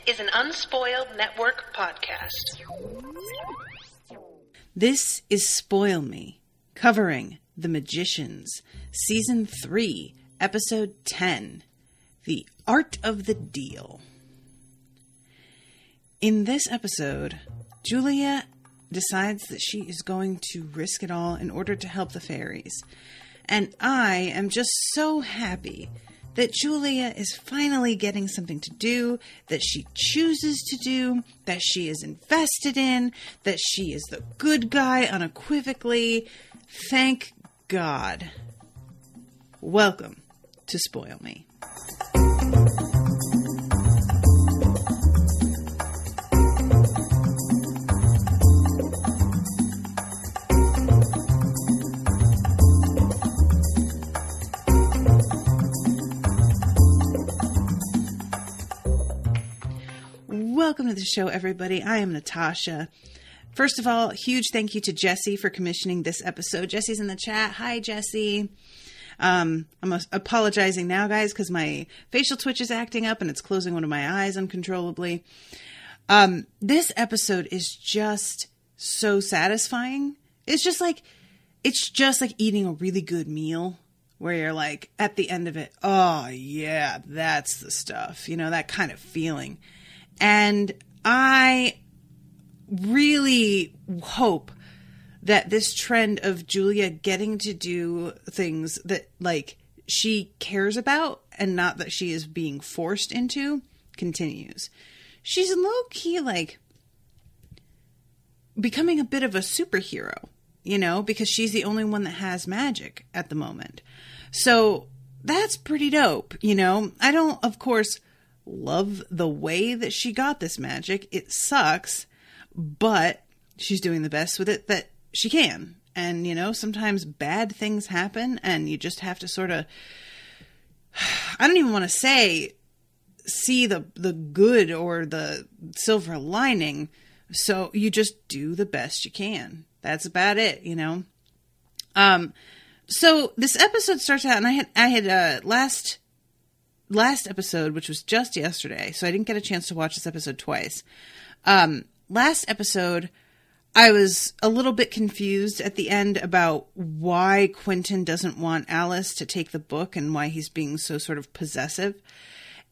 is an Unspoiled Network podcast. This is Spoil Me, covering The Magicians, Season 3, Episode 10, The Art of the Deal. In this episode, Julia decides that she is going to risk it all in order to help the fairies. And I am just so happy that Julia is finally getting something to do, that she chooses to do, that she is invested in, that she is the good guy unequivocally. Thank God. Welcome to Spoil Me. Welcome to the show, everybody. I am Natasha. First of all, huge thank you to Jessie for commissioning this episode. Jessie's in the chat. Hi, Jessie. I'm apologizing now, guys, because my facial twitch is acting up and it's closing one of my eyes uncontrollably. This episode is just so satisfying. It's just like eating a really good meal where you're like, at the end of it, oh yeah, that's the stuff, that kind of feeling. And I really hope that this trend of Julia getting to do things that, she cares about and not that she is being forced into continues. She's low-key, becoming a bit of a superhero, because she's the only one that has magic at the moment. So that's pretty dope, I don't, of course, love the way that she got this magic. It sucks, but she's doing the best with it that she can. And, sometimes bad things happen and you just have to sort of, I don't even want to say, see the good or the silver lining. So you just do the best you can. That's about it, So this episode starts out, and I had last episode, which was just yesterday, so I didn't get a chance to watch this episode twice. Last episode, I was a little bit confused at the end about why Quentin doesn't want Alice to take the book and why he's being so sort of possessive.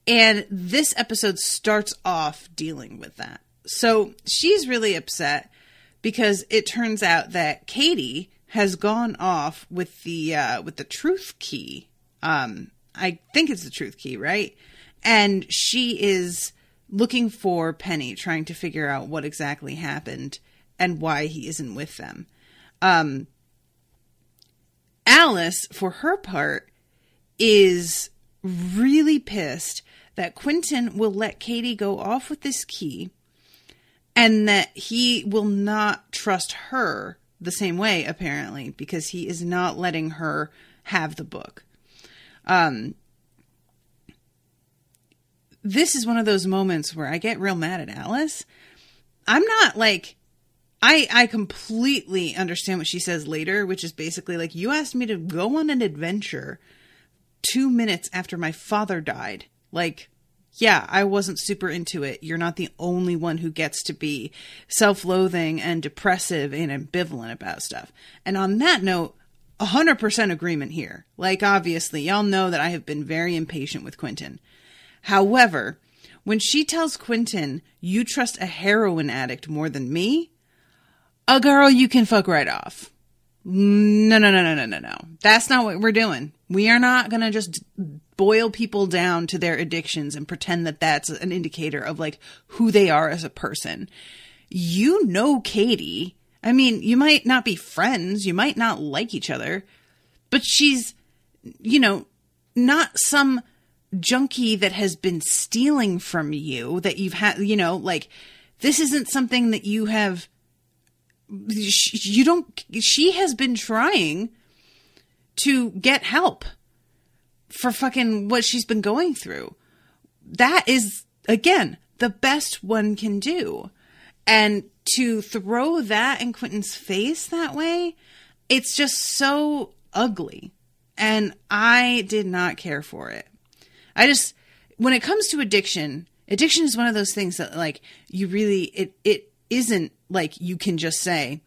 And this episode starts off dealing with that. So she's really upset because it turns out that Katie has gone off with the truth key. I think it's the truth key, right? And she is looking for Penny, trying to figure out what exactly happened and why he isn't with them. Alice, for her part, is really pissed that Quentin will let Katie go off with this key and that he will not trust her the same way, apparently, because he is not letting her have the book. This is one of those moments where I get real mad at Alice. I'm not I completely understand what she says later, which is basically you asked me to go on an adventure 2 minutes after my father died. Yeah, I wasn't super into it. You're not the only one who gets to be self-loathing and depressive and ambivalent about stuff. And on that note, 100% agreement here. Obviously, y'all know that I have been very impatient with Quentin. However, when she tells Quentin, you trust a heroin addict more than me, a girl you can fuck right off. No. That's not what we're doing. We are not going to just boil people down to their addictions and pretend that that's an indicator of who they are as a person. Katie. I mean, you might not be friends, you might not like each other, but she's, not some junkie that has been stealing from you that you've had, this isn't something that you have, she has been trying to get help for fucking what she's been going through. That is, again, the best one can do. And to throw that in Quentin's face that way, it's just so ugly. And I did not care for it. When it comes to addiction, Addiction is one of those things that, like, you really, it isn't like you can just say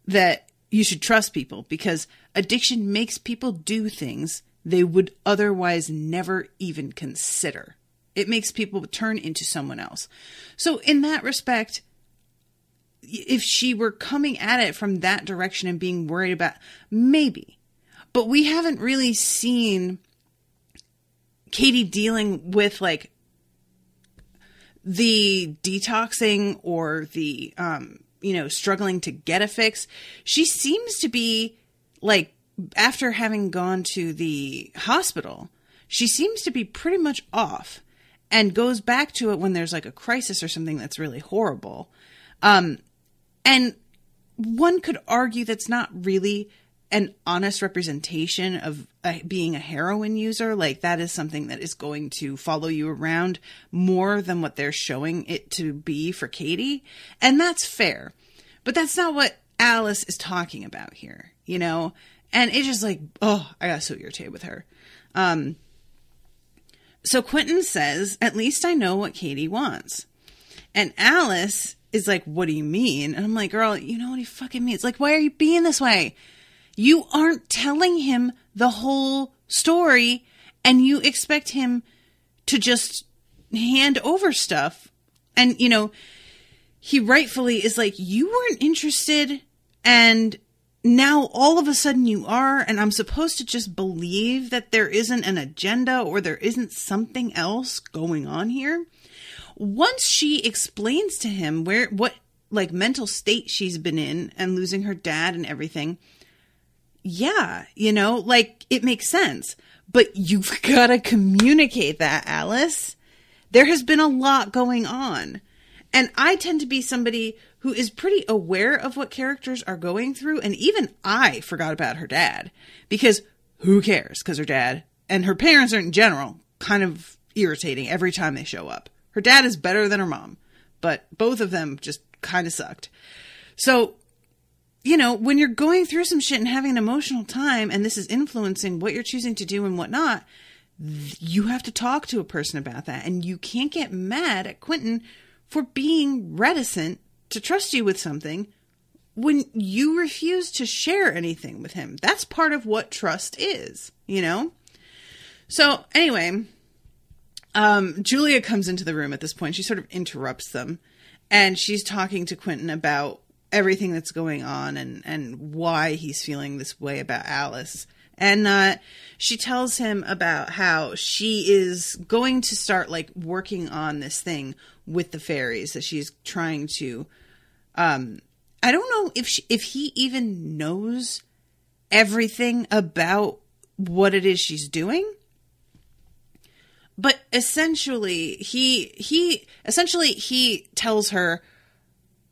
that you should trust people, because addiction makes people do things they would otherwise never even consider. It makes people turn into someone else. So in that respect, if she were coming at it from that direction and being worried about, maybe. But we haven't really seen Katie dealing with, like, the detoxing or the, struggling to get a fix. She seems to be, like, after having gone to the hospital, she seems to be pretty much off and goes back to it when there's, like, a crisis or something that's really horrible. And one could argue that's not really an honest representation of being a heroin user. Like, that is something that is going to follow you around more than what they're showing it to be for Katie. And that's fair. But that's not what Alice is talking about here, you know? And it's just like, oh, I got so irritated with her. So Quentin says, at least I know what Katie wants. And Alice is like, what do you mean? And I'm like, girl, you know what he fucking means. Like, why are you being this way? You aren't telling him the whole story, and you expect him to just hand over stuff. And, you know, he rightfully is like, you weren't interested, and now all of a sudden you are, and I'm supposed to just believe that there isn't an agenda or there isn't something else going on here. Once she explains to him what like mental state she's been in and losing her dad and everything, yeah, you know, like, it makes sense. But you've got to communicate that, Alice. There has been a lot going on. And I tend to be somebody who is pretty aware of what characters are going through. And even I forgot about her dad, because who cares? Because her dad and her parents are in general kind of irritating every time they show up. Her dad is better than her mom, but both of them just kind of sucked. So, you know, when you're going through some shit and having an emotional time, and this is influencing what you're choosing to do and whatnot, you have to talk to a person about that. And you can't get mad at Quentin for being reticent to trust you with something when you refuse to share anything with him. That's part of what trust is, you know? So anyway, Julia comes into the room at this point. She sort of interrupts them, and she's talking to Quentin about everything that's going on and why he's feeling this way about Alice. And she tells him about how she is going to start, like, working on this thing with the fairies that she's trying to, I don't know if he even knows everything about what it is she's doing. But essentially, he tells her,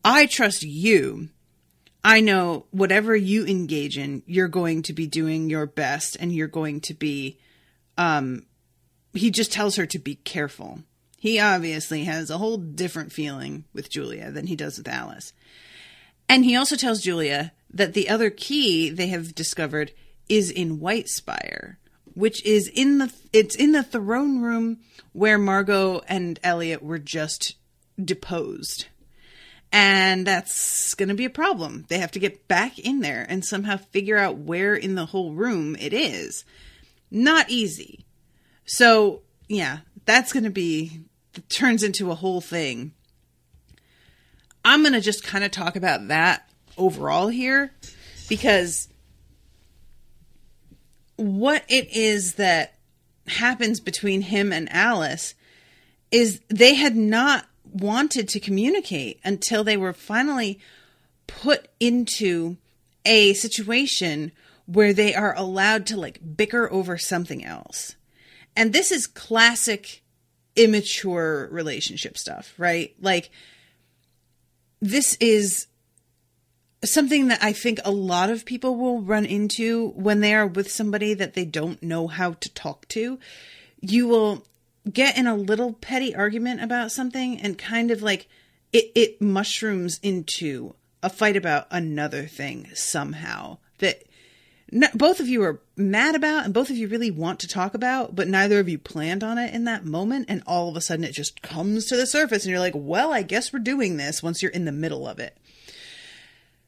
I trust you. I know whatever you engage in, you're going to be doing your best, and you're going to be, he just tells her to be careful. He obviously has a whole different feeling with Julia than he does with Alice. And he also tells Julia that the other key they have discovered is in White Spire, which is in the throne room where Margot and Elliot were just deposed. And that's going to be a problem. They have to get back in there and somehow figure out where in the whole room it is. Not easy. So, yeah, that's going to be, turns into a whole thing. I'm going to just kind of talk about that overall here, because what it is that happens between him and Alice is they had not wanted to communicate until they were finally put into a situation where they are allowed to, like, bicker over something else. And this is classic immature relationship stuff, right? Like, this is something that I think a lot of people will run into when they are with somebody that they don't know how to talk to. You will get in a little petty argument about something, and kind of like it mushrooms into a fight about another thing somehow that both of you are mad about and both of you really want to talk about, but neither of you planned on it in that moment. And all of a sudden it just comes to the surface and you're like, well, I guess we're doing this once you're in the middle of it.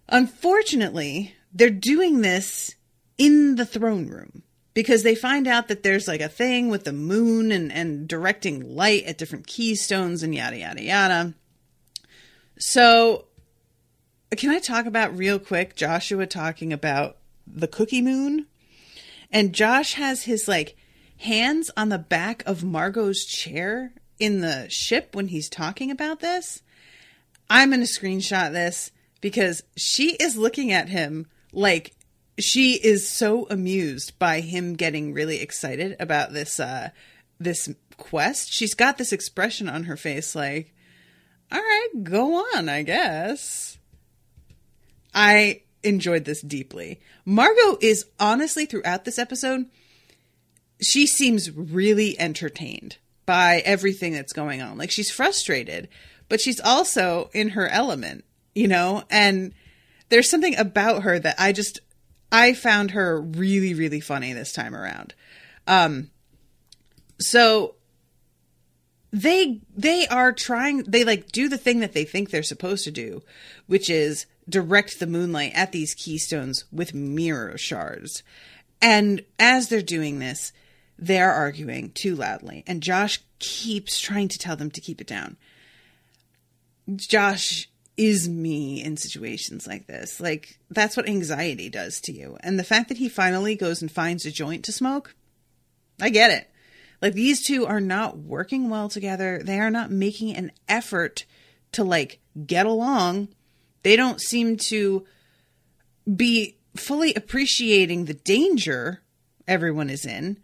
Unfortunately, they're doing this in the throne room because they find out that there's like a thing with the moon and directing light at different keystones and yada, yada, yada. So can I talk about real quick Joshua talking about the cookie moon? And Josh has his like hands on the back of Margot's chair in the ship when he's talking about this. I'm going to screenshot this because she is looking at him like she is so amused by him getting really excited about this quest. She's got this expression on her face like, all right, go on, I guess. I enjoyed this deeply. Margot is honestly, throughout this episode, she seems really entertained by everything that's going on. Like, she's frustrated, but she's also in her element, you know? And there's something about her that I found her really, really funny this time around. So they are trying, they like do the thing that they think they're supposed to do, which is direct the moonlight at these keystones with mirror shards. And as they're doing this, they're arguing too loudly. And Josh keeps trying to tell them to keep it down. Josh is me in situations like this. Like, that's what anxiety does to you. And the fact that he finally goes and finds a joint to smoke, I get it. Like, these two are not working well together. They are not making an effort to, like, get along. They don't seem to be fully appreciating the danger everyone is in.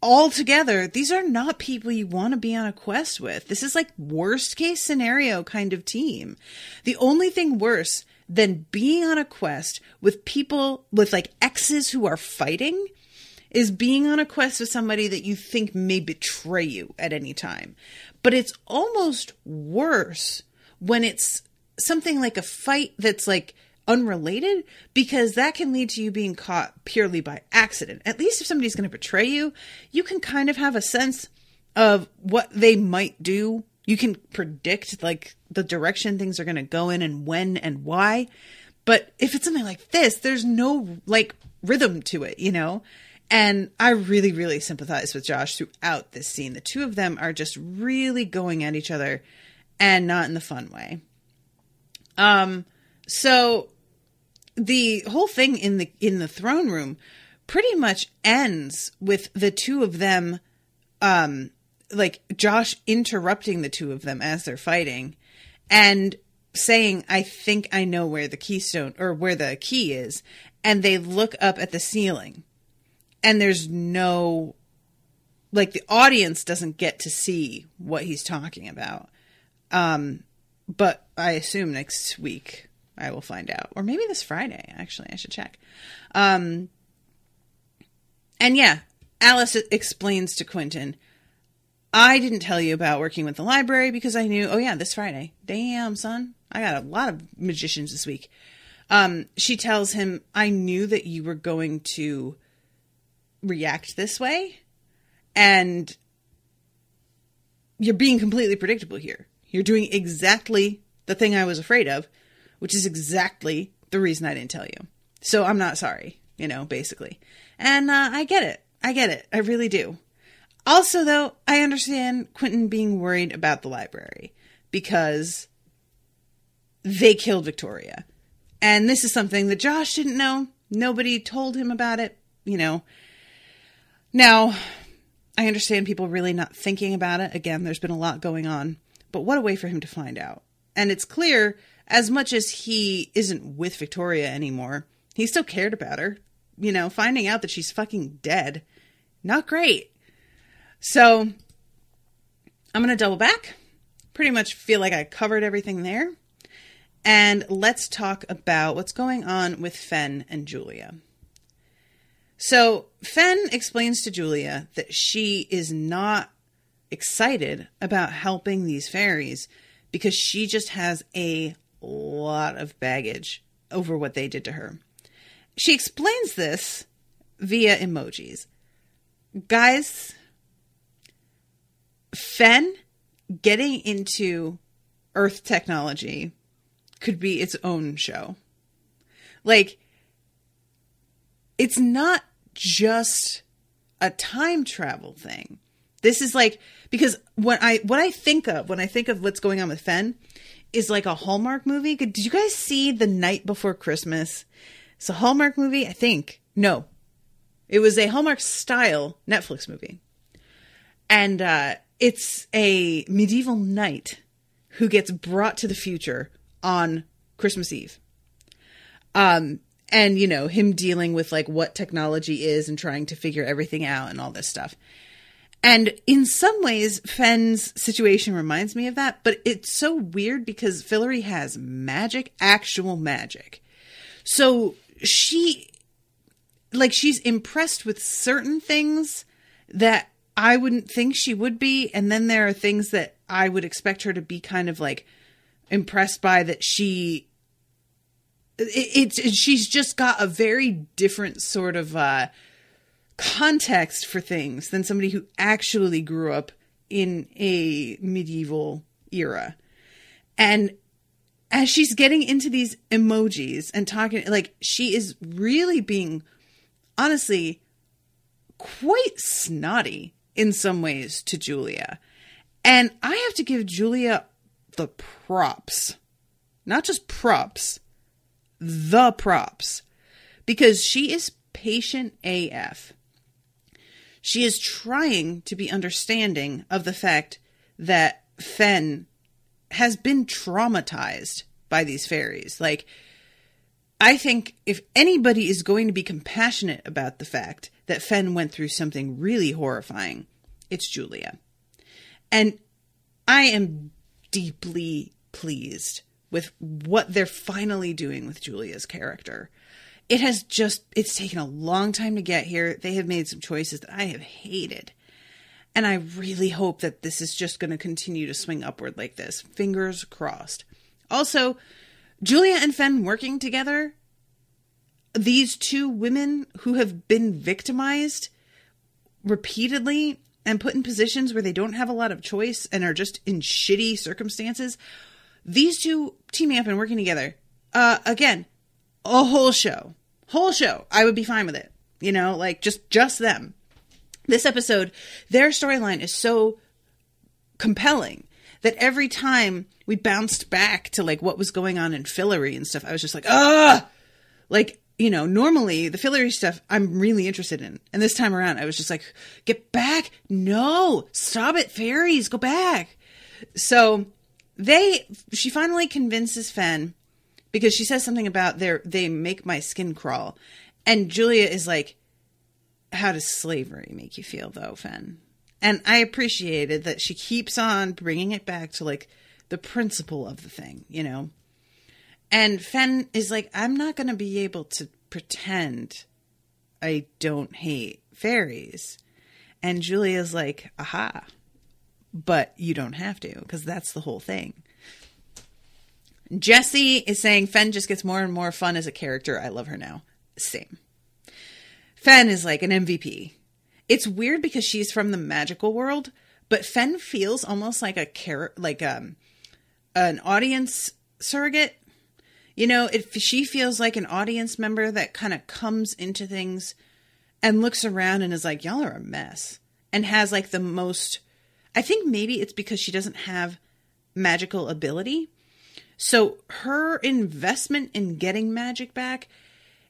Altogether, these are not people you want to be on a quest with. This is like worst case scenario kind of team. The only thing worse than being on a quest with people with like exes who are fighting is being on a quest with somebody that you think may betray you at any time. But it's almost worse when it's something like a fight that's like unrelated, because that can lead to you being caught purely by accident. At least if somebody's going to betray you, you can kind of have a sense of what they might do. You can predict like the direction things are going to go in and when and why. But if it's something like this, there's no like rhythm to it, you know? And I really, really sympathize with Josh throughout this scene. The two of them are just really going at each other and not in the fun way. So the whole thing in the throne room pretty much ends with the two of them, like Josh interrupting the two of them as they're fighting and saying, I think I know where the keystone or where the key is. And they look up at the ceiling and there's no, like the audience doesn't get to see what he's talking about. But I assume next week I will find out. Or maybe this Friday, actually. I should check. And yeah, Alice explains to Quentin, I didn't tell you about working with the library because I knew, oh yeah, this Friday. Damn, son. I got a lot of magicians this week. She tells him, I knew that you were going to react this way. And you're being completely predictable here. You're doing exactly the thing I was afraid of, which is exactly the reason I didn't tell you. So I'm not sorry, you know, basically. And I get it. I get it. I really do. Also, though, I understand Quentin being worried about the library because they killed Victoria. And this is something that Josh didn't know. Nobody told him about it, you know. Now, I understand people really not thinking about it. Again, there's been a lot going on. But what a way for him to find out. And it's clear, as much as he isn't with Victoria anymore, he still cared about her. You know, finding out that she's fucking dead. Not great. So, I'm going to double back. Pretty much feel like I covered everything there. And let's talk about what's going on with Fen and Julia. So, Fen explains to Julia that she is not excited about helping these fairies because she just has a lot of baggage over what they did to her. she explains this via emojis. Guys, Fen getting into Earth technology could be its own show. Like, it's not just a time travel thing. This is like, because what I think of when I think of what's going on with Fen is like a Hallmark movie. Did you guys see The Night Before Christmas? It's a Hallmark movie, I think. No. It was a Hallmark style Netflix movie. And it's a medieval knight who gets brought to the future on Christmas Eve. And, you know, him dealing with like what technology is and trying to figure everything out and all this stuff. And in some ways, Fen's situation reminds me of that, but it's so weird because Fillory has magic, actual magic. So she's impressed with certain things that I wouldn't think she would be. And then there are things that I would expect her to be kind of like impressed by that she's just got a very different sort of, context for things than somebody who actually grew up in a medieval era. And as she's getting into these emojis and talking, like, she is really being, honestly, quite snotty in some ways to Julia. And I have to give Julia the props. Not just props. The props. Because she is patient AF. She is trying to be understanding of the fact that Fen has been traumatized by these fairies. Like, I think if anybody is going to be compassionate about the fact that Fen went through something really horrifying, it's Julia. And I am deeply pleased with what they're finally doing with Julia's character. It's taken a long time to get here. They have made some choices that I have hated. And I really hope that this is just going to continue to swing upward like this. Fingers crossed. Also, Julia and Fen working together, these two women who have been victimized repeatedly and put in positions where they don't have a lot of choice and are just in shitty circumstances, these two teaming up and working together, again, a whole show. I would be fine with it. You know, like just them. This episode, their storyline is so compelling that every time we bounced back to like what was going on in Fillory and stuff, I was just like, like, you know, normally the Fillory stuff I'm really interested in. And this time around, I was just like, get back. No, stop it. Fairies, go back. So she finally convinces Fen, because she says something about they make my skin crawl. And Julia is like, how does slavery make you feel, though, Fen? And I appreciated that she keeps on bringing it back to, like, the principle of the thing, you know? And Fen is like, I'm not going to be able to pretend I don't hate fairies. And Julia's like, aha. But you don't have to, because that's the whole thing. Jessie is saying Fen just gets more and more fun as a character. I love her now. Same. Fen is like an MVP. It's weird because she's from the magical world, but Fen feels almost like an audience surrogate. You know, she feels like an audience member that kind of comes into things and looks around and is like, y'all are a mess. And has like the most, I think maybe it's because she doesn't have magical ability. So her investment in getting magic back,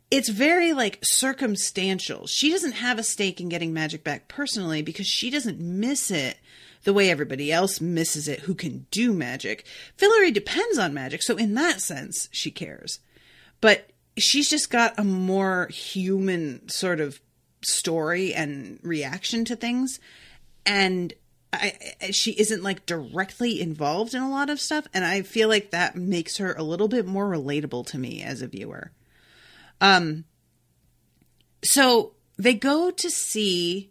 it's very like circumstantial. She doesn't have a stake in getting magic back personally because she doesn't miss it the way everybody else misses it who can do magic. Fillory depends on magic, so in that sense, she cares. But she's just got a more human sort of story and reaction to things. And she isn't like directly involved in a lot of stuff. And I feel like that makes her a little bit more relatable to me as a viewer. So they go to see,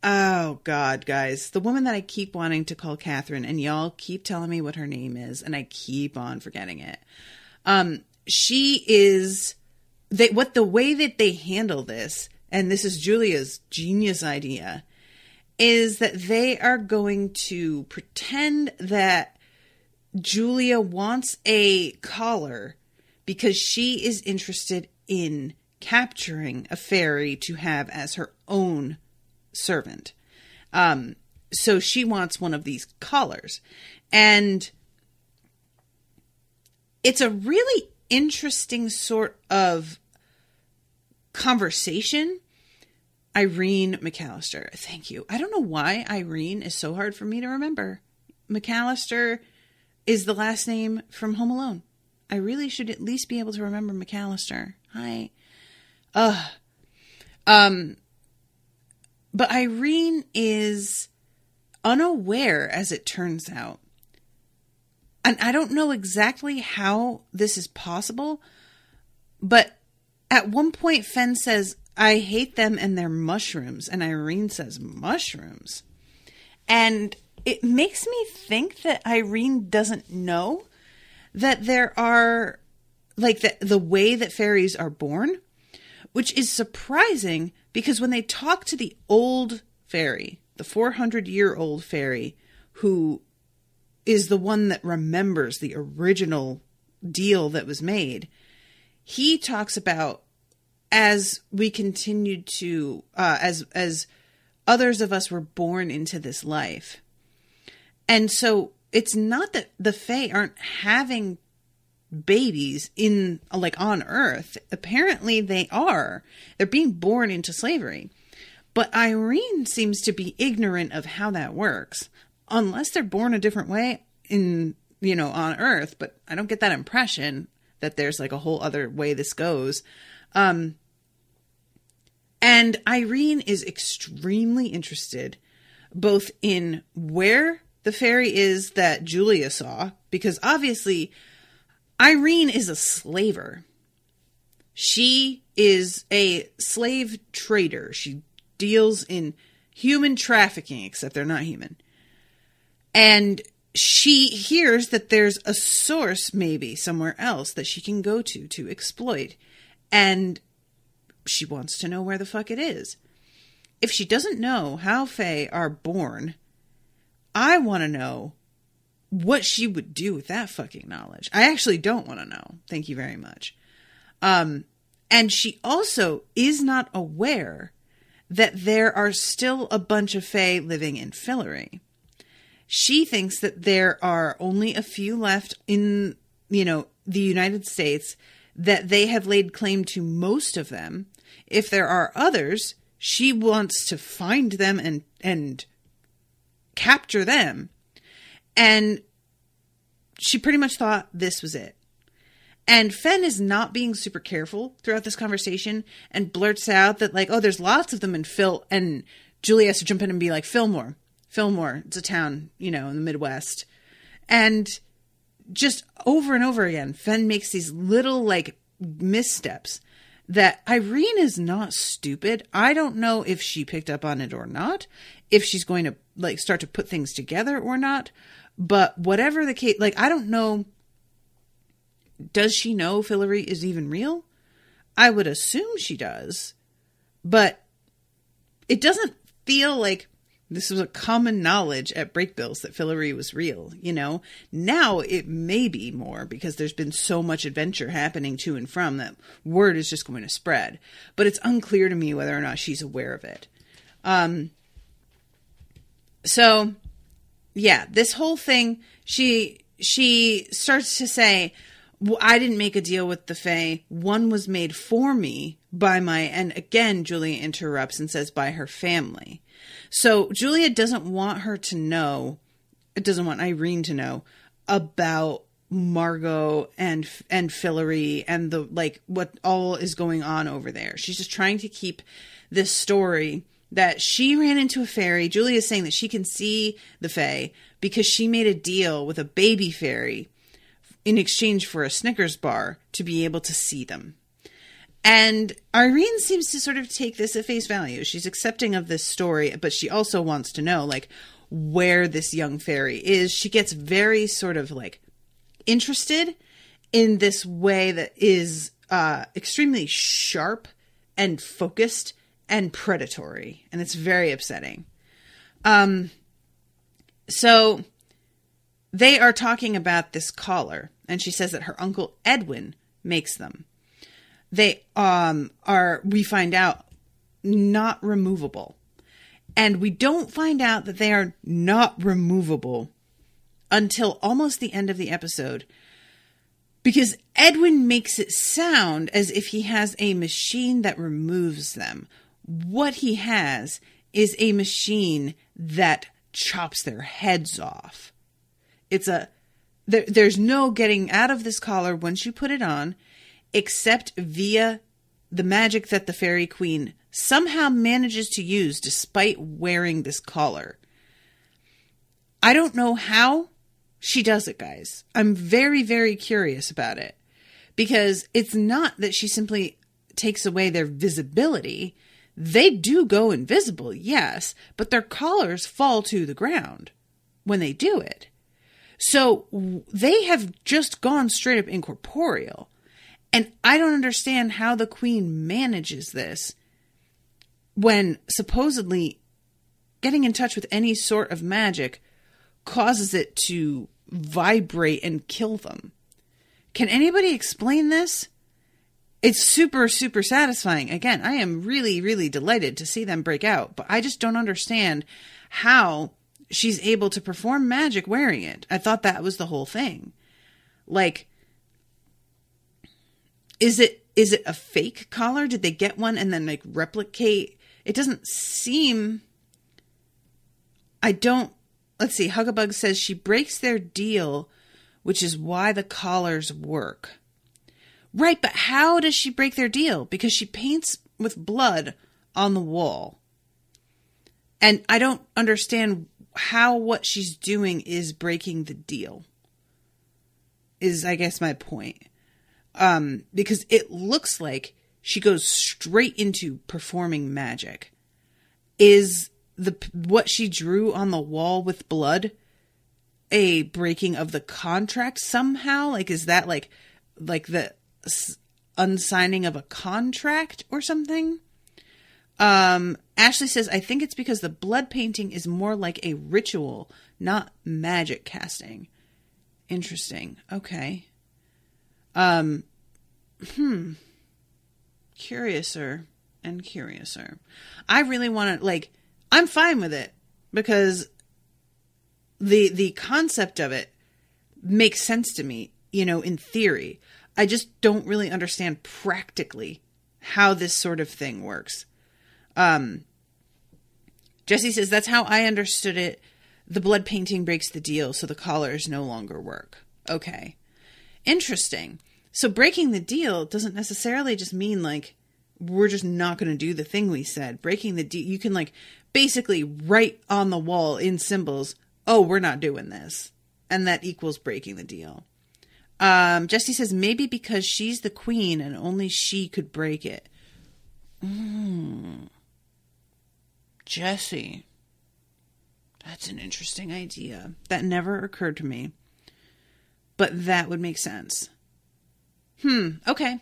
oh God, guys, the woman that I keep wanting to call Catherine, and y'all keep telling me what her name is, and I keep on forgetting it. She is the way that they handle this, and this is Julia's genius idea, is that they are going to pretend that Julia wants a collar because she is interested in capturing a faerie to have as her own servant. So she wants one of these collars. And it's a really interesting sort of conversation. Irene McAllister. Thank you. I don't know why Irene is so hard for me to remember. McAllister is the last name from Home Alone. I really should at least be able to remember McAllister. Hi. But Irene is unaware, as it turns out. And I don't know exactly how this is possible, but at one point Fen says, I hate them and their mushrooms. And Irene says, mushrooms? And it makes me think that Irene doesn't know that there are, like, the way that fairies are born, which is surprising because when they talk to the old fairy, the 400-year-old fairy, who is the one that remembers the original deal that was made, he talks about, as we continued to, as others of us were born into this life. And so it's not that the Fae aren't having babies in, like, on Earth. Apparently they are. They're being born into slavery. But Irene seems to be ignorant of how that works, unless they're born a different way in, on Earth. But I don't get that impression that there's like a whole other way this goes. And Irene is extremely interested both in where the fairy is that Julia saw, because obviously Irene is a slaver. She is a slave trader. She deals in human trafficking, except they're not human. And she hears that there's a source maybe somewhere else that she can go to exploit. And she wants to know where the fuck it is. If she doesn't know how Fae are born, I want to know what she would do with that fucking knowledge. I actually don't want to know. Thank you very much. And she also is not aware that there are still a bunch of Fae living in Fillory. She thinks that there are only a few left in, the United States, that they have laid claim to most of them. If there are others, she wants to find them and capture them. And she pretty much thought this was it. And Fen is not being super careful throughout this conversation and blurts out that, like, oh, there's lots of them in Phil. And Julie has to jump in and be like, Fillmore. It's a town, in the Midwest. And just over and over again, Fen makes these little, like, missteps that Irene is not stupid. I don't know if she picked up on it or not, if she's going to, like, start to put things together or not. But whatever the case, like, I don't know. Does she know Fillory is even real? I would assume she does. But it doesn't feel like this was a common knowledge at Breakbills that Fillory was real, Now it may be more because there's been so much adventure happening to and from that word is just going to spread. But it's unclear to me whether or not she's aware of it. So, yeah, this whole thing, she starts to say, well, I didn't make a deal with the Fae. One was made for me by and again, Julia interrupts and says by her family. So Julia doesn't want her to know, it doesn't want Irene to know about Margot and Fillory and what all is going on over there. She's just trying to keep this story that she ran into a fairy. Julia is saying that she can see the Fae because she made a deal with a baby fairy in exchange for a Snickers bar to be able to see them. And Irene seems to sort of take this at face value. She's accepting of this story, but she also wants to know, where this young fairy is. She gets very sort of, interested in this way that is extremely sharp and focused and predatory, and it's very upsetting. So they are talking about this collar, and she says that her uncle Edwin makes them. They are, we find out, not removable. And we don't find out that they are not removable until almost the end of the episode, because Edwin makes it sound as if he has a machine that removes them. What he has is a machine that chops their heads off. There's no getting out of this collar once you put it on, except via the magic that the fairy queen somehow manages to use despite wearing this collar. I don't know how she does it, guys. I'm very, very curious about it, because it's not that she simply takes away their visibility. They do go invisible, yes, but their collars fall to the ground when they do it. So they have just gone straight up incorporeal. And I don't understand how the queen manages this when supposedly getting in touch with any sort of magic causes it to vibrate and kill them. Can anybody explain this? It's super, super satisfying. Again, I am really, really delighted to see them break out, but I just don't understand how she's able to perform magic wearing it. I thought that was the whole thing. Like, is it a fake collar? Did they get one and then like replicate? It doesn't seem... Let's see. Hugabug says she breaks their deal, which is why the collars work. Right, but how does she break their deal? Because she paints with blood on the wall. And I don't understand how what she's doing is breaking the deal. Is, I guess, my point. Because it looks like she goes straight into performing magic. Is what she drew on the wall with blood a breaking of the contract somehow? Like, is that like the unsigning of a contract or something? Ashley says, I think it's because the blood painting is more like a ritual, not magic casting. Interesting. Okay. Curiouser and curiouser. I really want to, I'm fine with it because the concept of it makes sense to me, in theory. I just don't really understand practically how this sort of thing works. Jessie says, that's how I understood it. The blood painting breaks the deal, so the collars no longer work. Okay. Interesting. So breaking the deal doesn't necessarily just mean, we're just not going to do the thing we said. Breaking the deal, you can, basically write on the wall in symbols, oh, we're not doing this. And that equals breaking the deal. Jessie says, maybe because she's the queen and only she could break it. Jessie. That's an interesting idea. That never occurred to me. But that would make sense. Okay.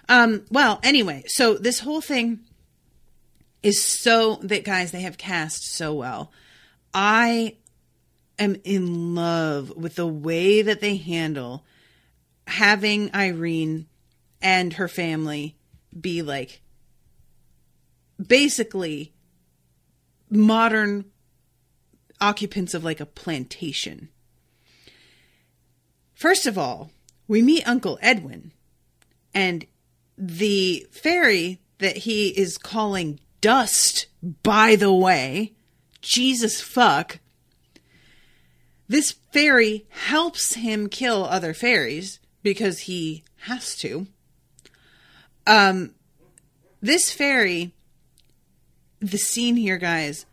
Well, anyway, so this whole thing is guys, they have cast so well. I am in love with the way that they handle having Irene and her family be basically modern occupants of a plantation. First of all, we meet Uncle Edwin, and the fairy that he is calling Dust, by the way, Jesus fuck, this fairy helps him kill other fairies because he has to. This fairy, the scene here, guys,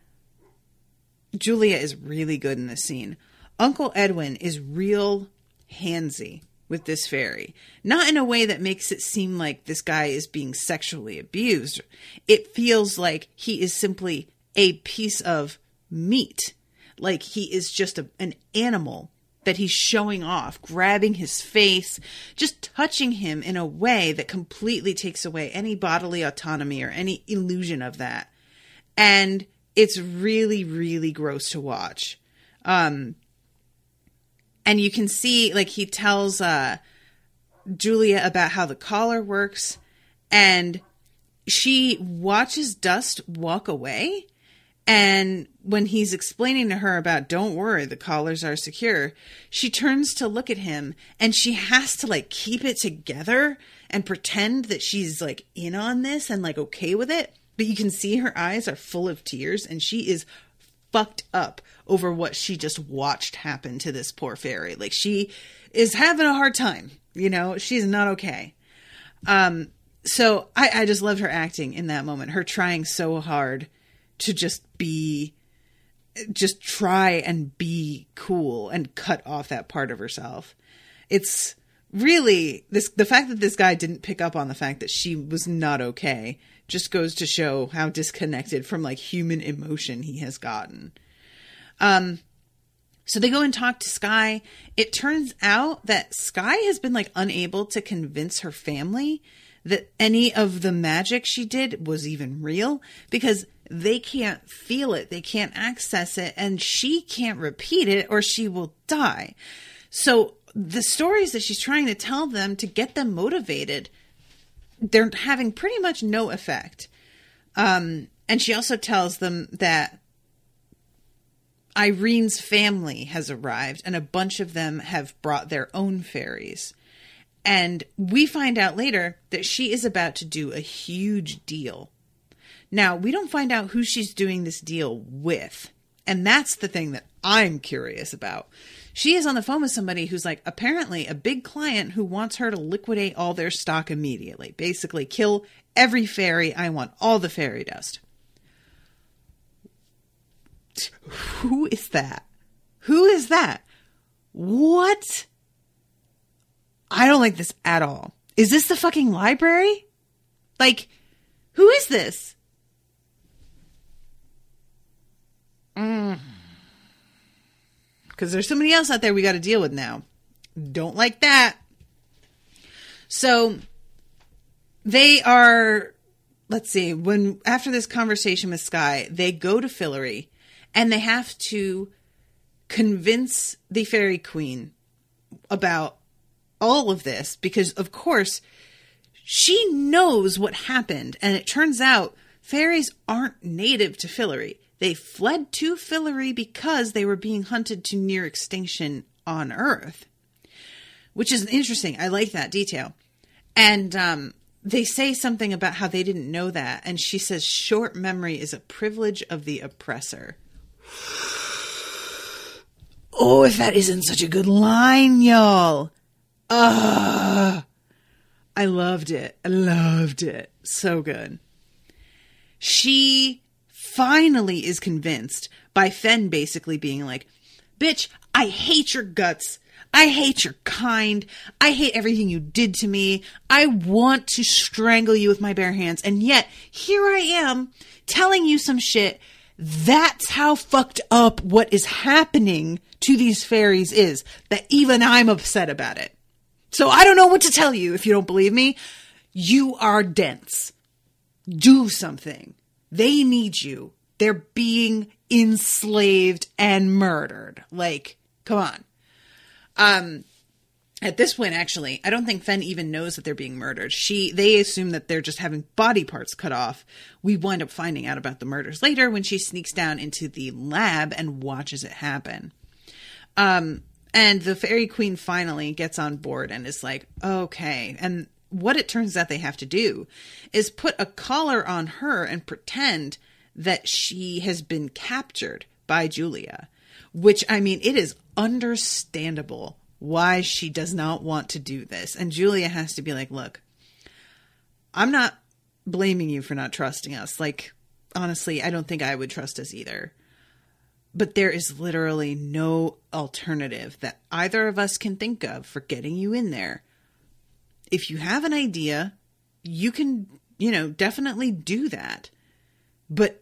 Julia is really good in this scene. Uncle Edwin is real handsy with this fairy. Not in a way that makes it seem like this guy is being sexually abused. It feels like he is simply a piece of meat. Like he is just an animal that he's showing off, grabbing his face, just touching him in a way that completely takes away any bodily autonomy or any illusion of that. And it's really, really gross to watch. And you can see, like, he tells Julia about how the collar works, and she watches Dust walk away. And when he's explaining to her about, don't worry, the collars are secure, she turns to look at him, and she has to, like, keep it together and pretend that she's, like, in on this and, like, okay with it. But you can see her eyes are full of tears, and she is fucked up over what she just watched happen to this poor fairy. Like, she is having a hard time, you know? She's not okay. So I just loved her acting in that moment, her trying so hard to just try and be cool and cut off that part of herself. It's really the fact that this guy didn't pick up on the fact that she was not okay just goes to show how disconnected from, like, human emotion he has gotten. So they go and talk to Sky. It turns out that Sky has been, like, unable to convince her family that any of the magic she did was even real, because they can't feel it, they can't access it, and she can't repeat it or she will die. So the stories that she's trying to tell them to get them motivated, they're having pretty much no effect. And she also tells them that Irene's family has arrived, and a bunch of them have brought their own fairies. And we find out later that she is about to do a huge deal. Now, we don't find out who she's doing this deal with. And that's the thing that I'm curious about. She is on the phone with somebody who's, like, apparently a big client who wants her to liquidate all their stock immediately. Basically, kill every fairy. I want all the fairy dust. Who is that? Who is that? What? I don't like this at all. Is this the fucking library? Like, who is this? Because there's somebody else out there we got to deal with now. Don't like that. So they are, let's see, after this conversation with Sky, they go to Fillory, and they have to convince the Fairy Queen about all of this, because, of course, she knows what happened. And it turns out fairies aren't native to Fillory. They fled to Fillory because they were being hunted to near extinction on Earth, which is interesting. I like that detail. And they say something about how they didn't know that. And she says, short memory is a privilege of the oppressor. Oh, if that isn't such a good line, y'all. I loved it. I loved it. So good. She finally is convinced by Fen basically being like, bitch, I hate your guts. I hate your kind. I hate everything you did to me. I want to strangle you with my bare hands. And yet, here I am telling you some shit. That's how fucked up what is happening to these fairies is, that even I'm upset about it. So I don't know what to tell you if you don't believe me. You are dense. Do something. They need you. They're being enslaved and murdered. Like, come on. At this point, actually, I don't think Fen even knows that they're being murdered. They assume that they're just having body parts cut off. We wind up finding out about the murders later when she sneaks down into the lab and watches it happen. And the Fairy Queen finally gets on board and is like, okay. And what it turns out they have to do is put a collar on her and pretend that she has been captured by Julia. Which, I mean, it is understandable why she does not want to do this. And Julia has to be like, look, I'm not blaming you for not trusting us. Like, honestly, I don't think I would trust us either. But there is literally no alternative that either of us can think of for getting you in there. If you have an idea, you can, definitely do that. But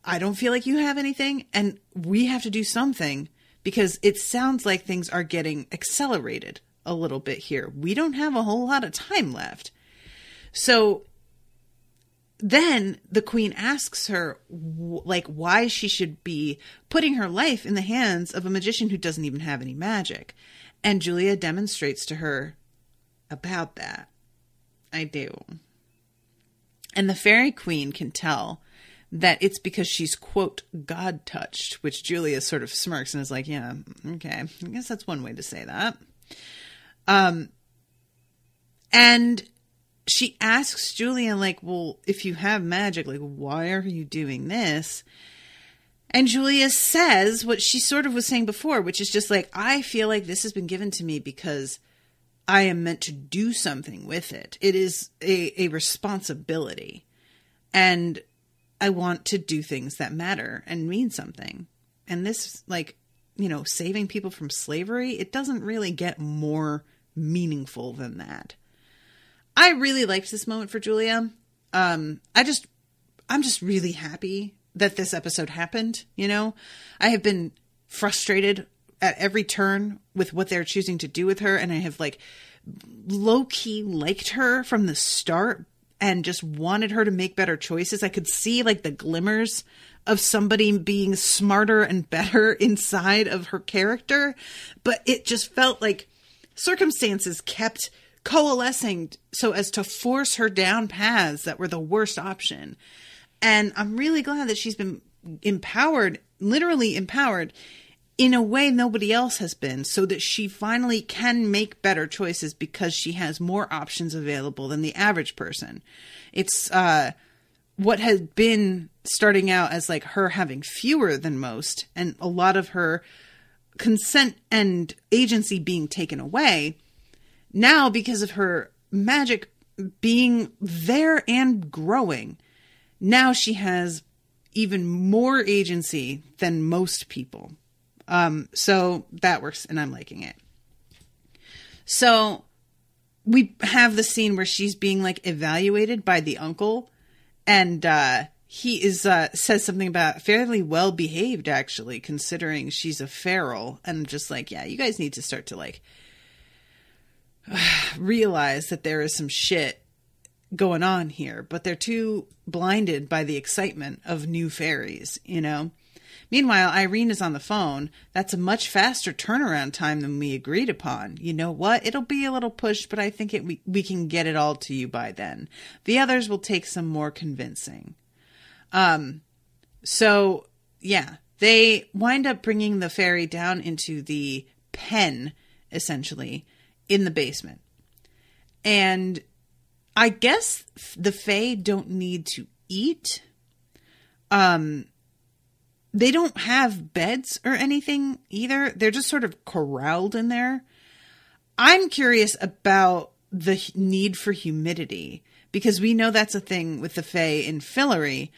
I don't feel like you have anything, and we have to do something because it sounds like things are getting accelerated a little bit here. We don't have a whole lot of time left. So then the queen asks her, like, why she should be putting her life in the hands of a magician who doesn't even have any magic. And Julia demonstrates to her about that. I do. And the fairy queen can tell that it's because she's, quote, God-touched, which Julia sort of smirks and is like, yeah, okay, I guess that's one way to say that. And she asks Julia, like, well, if you have magic, like, why are you doing this? And Julia says what she sort of was saying before, which is just like, I feel like this has been given to me because I am meant to do something with it. It is a responsibility. And I want to do things that matter and mean something. And this, like, you know, saving people from slavery, it doesn't really get more meaningful than that. I really liked this moment for Julia. I'm just really happy that this episode happened. You know, I have been frustrated at every turn with what they're choosing to do with her. And I have, like, low-key liked her from the start and just wanted her to make better choices. I could see, like, the glimmers of somebody being smarter and better inside of her character. But it just felt like circumstances kept coalescing so as to force her down paths that were the worst option. And I'm really glad that she's been empowered, literally empowered, in a way nobody else has been, so that she finally can make better choices because she has more options available than the average person. It's what had been starting out as, like, her having fewer than most and a lot of her consent and agency being taken away. Now, because of her magic being there and growing, now she has even more agency than most people. So that works, and I'm liking it. So we have the scene where she's being, like, evaluated by the uncle, and he is says something about fairly well behaved, actually, considering she's a feral. And just like, yeah, you guys need to start to, like, realize that there is some shit going on here, but they're too blinded by the excitement of new fairies, you know? Meanwhile, Irene is on the phone. That's a much faster turnaround time than we agreed upon. You know what? It'll be a little push, but I think we can get it all to you by then. The others will take some more convincing. So yeah, they wind up bringing the fairy down into the pen, essentially, in the basement. And I guess the fae don't need to eat. They don't have beds or anything either. They're just sort of corralled in there. I'm curious about the need for humidity, because we know that's a thing with the fae in Fillory.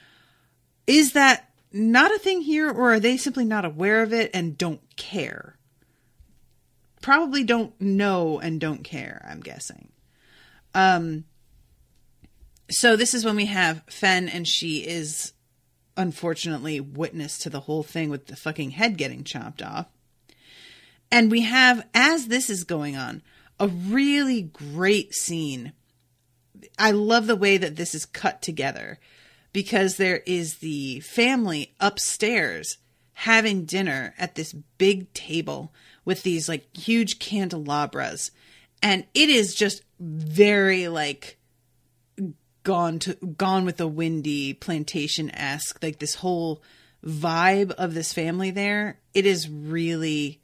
Is that not a thing here, or are they simply not aware of it and don't care? Probably don't know and don't care, I'm guessing. So this is when we have Fen, and she is unfortunately witness to the whole thing with the fucking head getting chopped off. And we have, as this is going on, a really great scene. I love the way that this is cut together, because there is the family upstairs having dinner at this big table with these, like, huge candelabras. And it is just very, like, Gone with the Windy, plantation-esque, like, this whole vibe of this family there. It is really,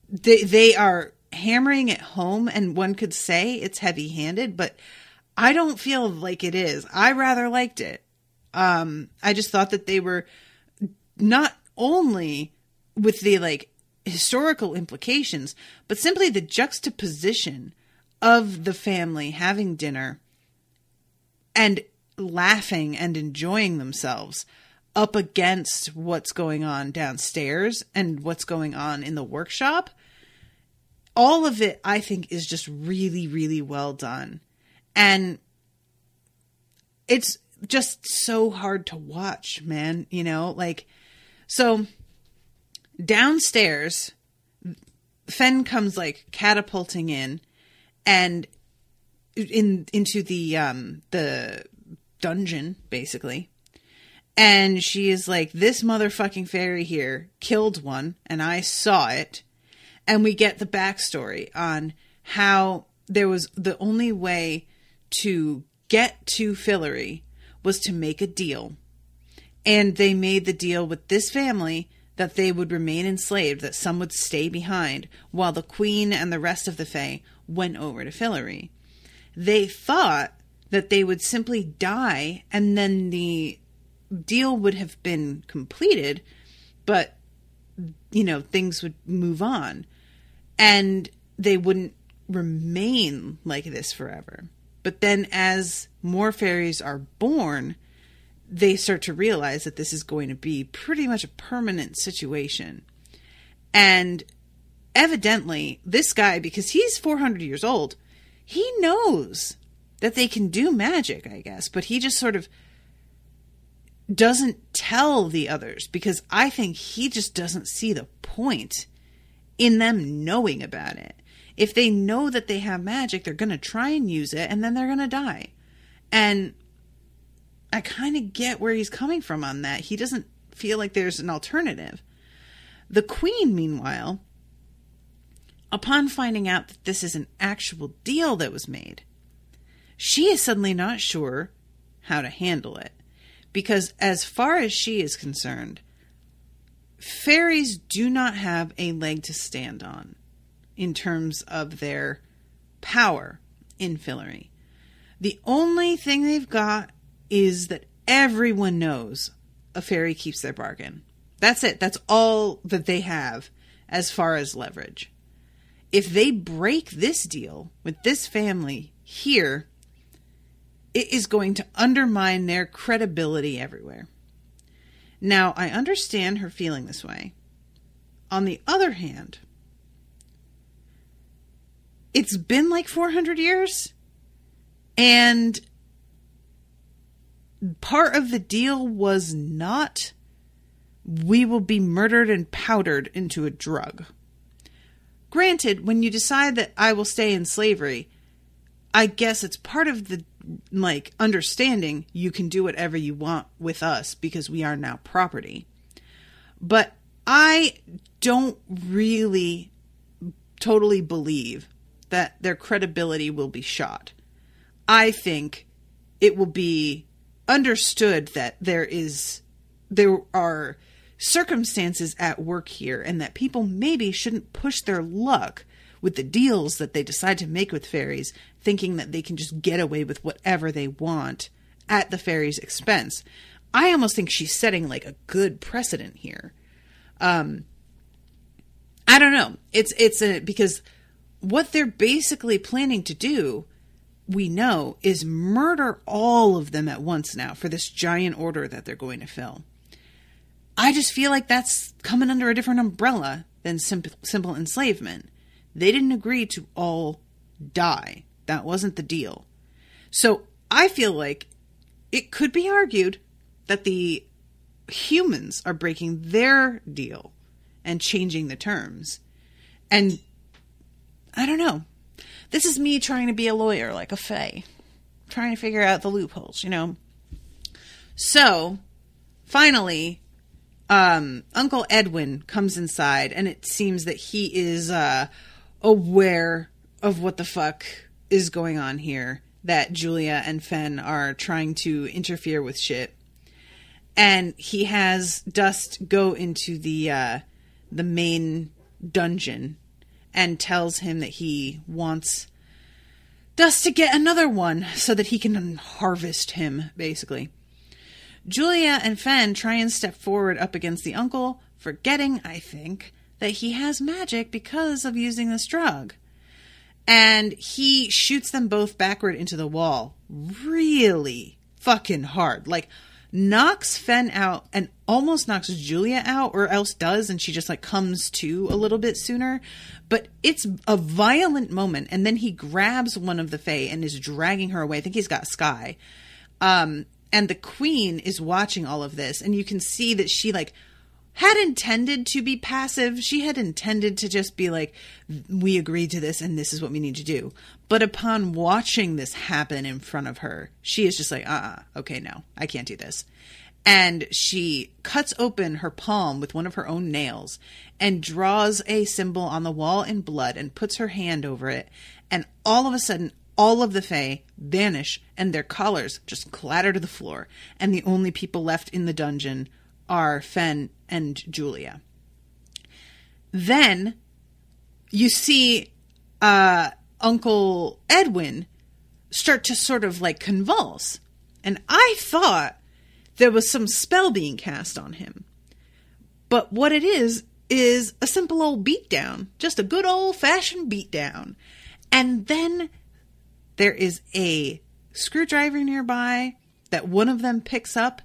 they are hammering it home, and one could say it's heavy-handed, but I don't feel like it is. I rather liked it. I just thought that they were not only with the, like, historical implications, but simply the juxtaposition of the family having dinner and laughing and enjoying themselves up against what's going on downstairs and what's going on in the workshop. All of it, I think, is just really, really well done. And it's just so hard to watch, man, you know, like, so Downstairs, Fen comes like catapulting in and into the dungeon, basically. And she is like, this motherfucking fairy here killed one, and I saw it. And we get the backstory on how there was the only way to get to Fillory was to make a deal. And they made the deal with this family that they would remain enslaved, that some would stay behind, while the queen and the rest of the Fae went over to Fillory. They thought that they would simply die and then the deal would have been completed, but, you know, things would move on and they wouldn't remain like this forever. But then as more fairies are born, they start to realize that this is going to be pretty much a permanent situation. And evidently, this guy, because he's 400 years old, he knows that they can do magic, I guess, but he just sort of doesn't tell the others, because I think he just doesn't see the point in them knowing about it. If they know that they have magic, they're going to try and use it, and then they're going to die. And I kind of get where he's coming from on that. He doesn't feel like there's an alternative. The queen, meanwhile, upon finding out that this is an actual deal that was made, she is suddenly not sure how to handle it. Because as far as she is concerned, fairies do not have a leg to stand on in terms of their power in Fillory. The only thing they've got is that everyone knows a fairy keeps their bargain. That's it. That's all that they have as far as leverage. If they break this deal with this family here, it is going to undermine their credibility everywhere. Now, I understand her feeling this way. On the other hand, it's been like 400 years, and part of the deal was not, we will be murdered and powdered into a drug. Granted, when you decide that I will stay in slavery, I guess it's part of the, like, understanding you can do whatever you want with us because we are now property. But I don't really totally believe that their credibility will be shot. I think it will be understood that there are circumstances at work here and that people maybe shouldn't push their luck with the deals that they decide to make with fairies, thinking that they can just get away with whatever they want at the fairies' expense. I almost think she's setting like a good precedent here. I don't know. Because what they're basically planning to do, we know, is murder all of them at once now for this giant order that they're going to fill. I just feel like that's coming under a different umbrella than simple enslavement. They didn't agree to all die. That wasn't the deal. So I feel like it could be argued that the humans are breaking their deal and changing the terms. And I don't know. This is me trying to be a lawyer, like a fae. Trying to figure out the loopholes, you know. So, finally, Uncle Edwin comes inside, and it seems that he is aware of what the fuck is going on here. That Julia and Fen are trying to interfere with shit. And he has Dust go into the main dungeon and tells him that he wants Dust to get another one so that he can harvest him, basically. Julia and Fen try and step forward up against the uncle, forgetting, I think, that he has magic because of using this drug. And he shoots them both backward into the wall really fucking hard. Like, knocks Fen out and almost knocks Julia out, or else does, and she just like comes to a little bit sooner. But it's a violent moment, and then he grabs one of the Fae and is dragging her away. I think he's got Sky. And the queen is watching all of this, and you can see that she like had intended to be passive. She had intended to just be like, we agreed to this and this is what we need to do. But upon watching this happen in front of her, she is just like, okay, no, I can't do this. And she cuts open her palm with one of her own nails and draws a symbol on the wall in blood and puts her hand over it. And all of a sudden, all of the Fae vanish and their collars just clatter to the floor. And the only people left in the dungeon are Fen and Julia. Then you see Uncle Edwin start to sort of like convulse. And I thought there was some spell being cast on him. But what it is a simple old beatdown. Just a good old-fashioned beatdown. And then there is a screwdriver nearby that one of them picks up,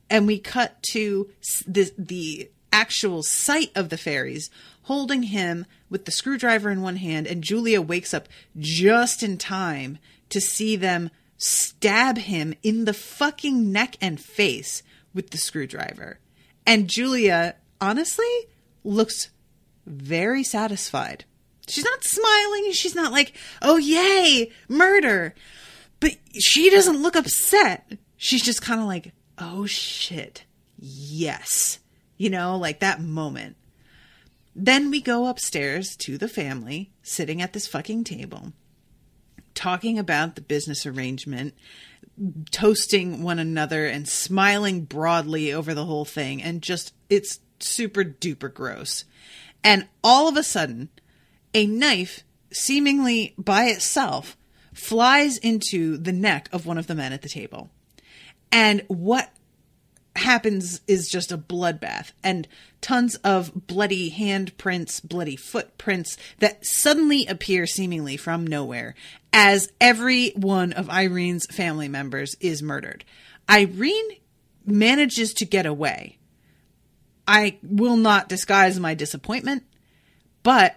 and we cut to the actual sight of the fairies holding him with the screwdriver in one hand, and Julia wakes up just in time to see them stab him in the fucking neck and face with the screwdriver. And Julia, honestly, looks very satisfied. She's not smiling. She's not like, oh, yay, murder. But she doesn't look upset. She's just kind of like, oh, shit. Yes. You know, like that moment. Then we go upstairs to the family sitting at this fucking table, talking about the business arrangement, toasting one another and smiling broadly over the whole thing. And just, it's super duper gross. And all of a sudden, a knife, seemingly by itself, flies into the neck of one of the men at the table. And what happens is just a bloodbath and tons of bloody handprints, bloody footprints that suddenly appear seemingly from nowhere as every one of Irene's family members is murdered. Irene manages to get away. I will not disguise my disappointment, but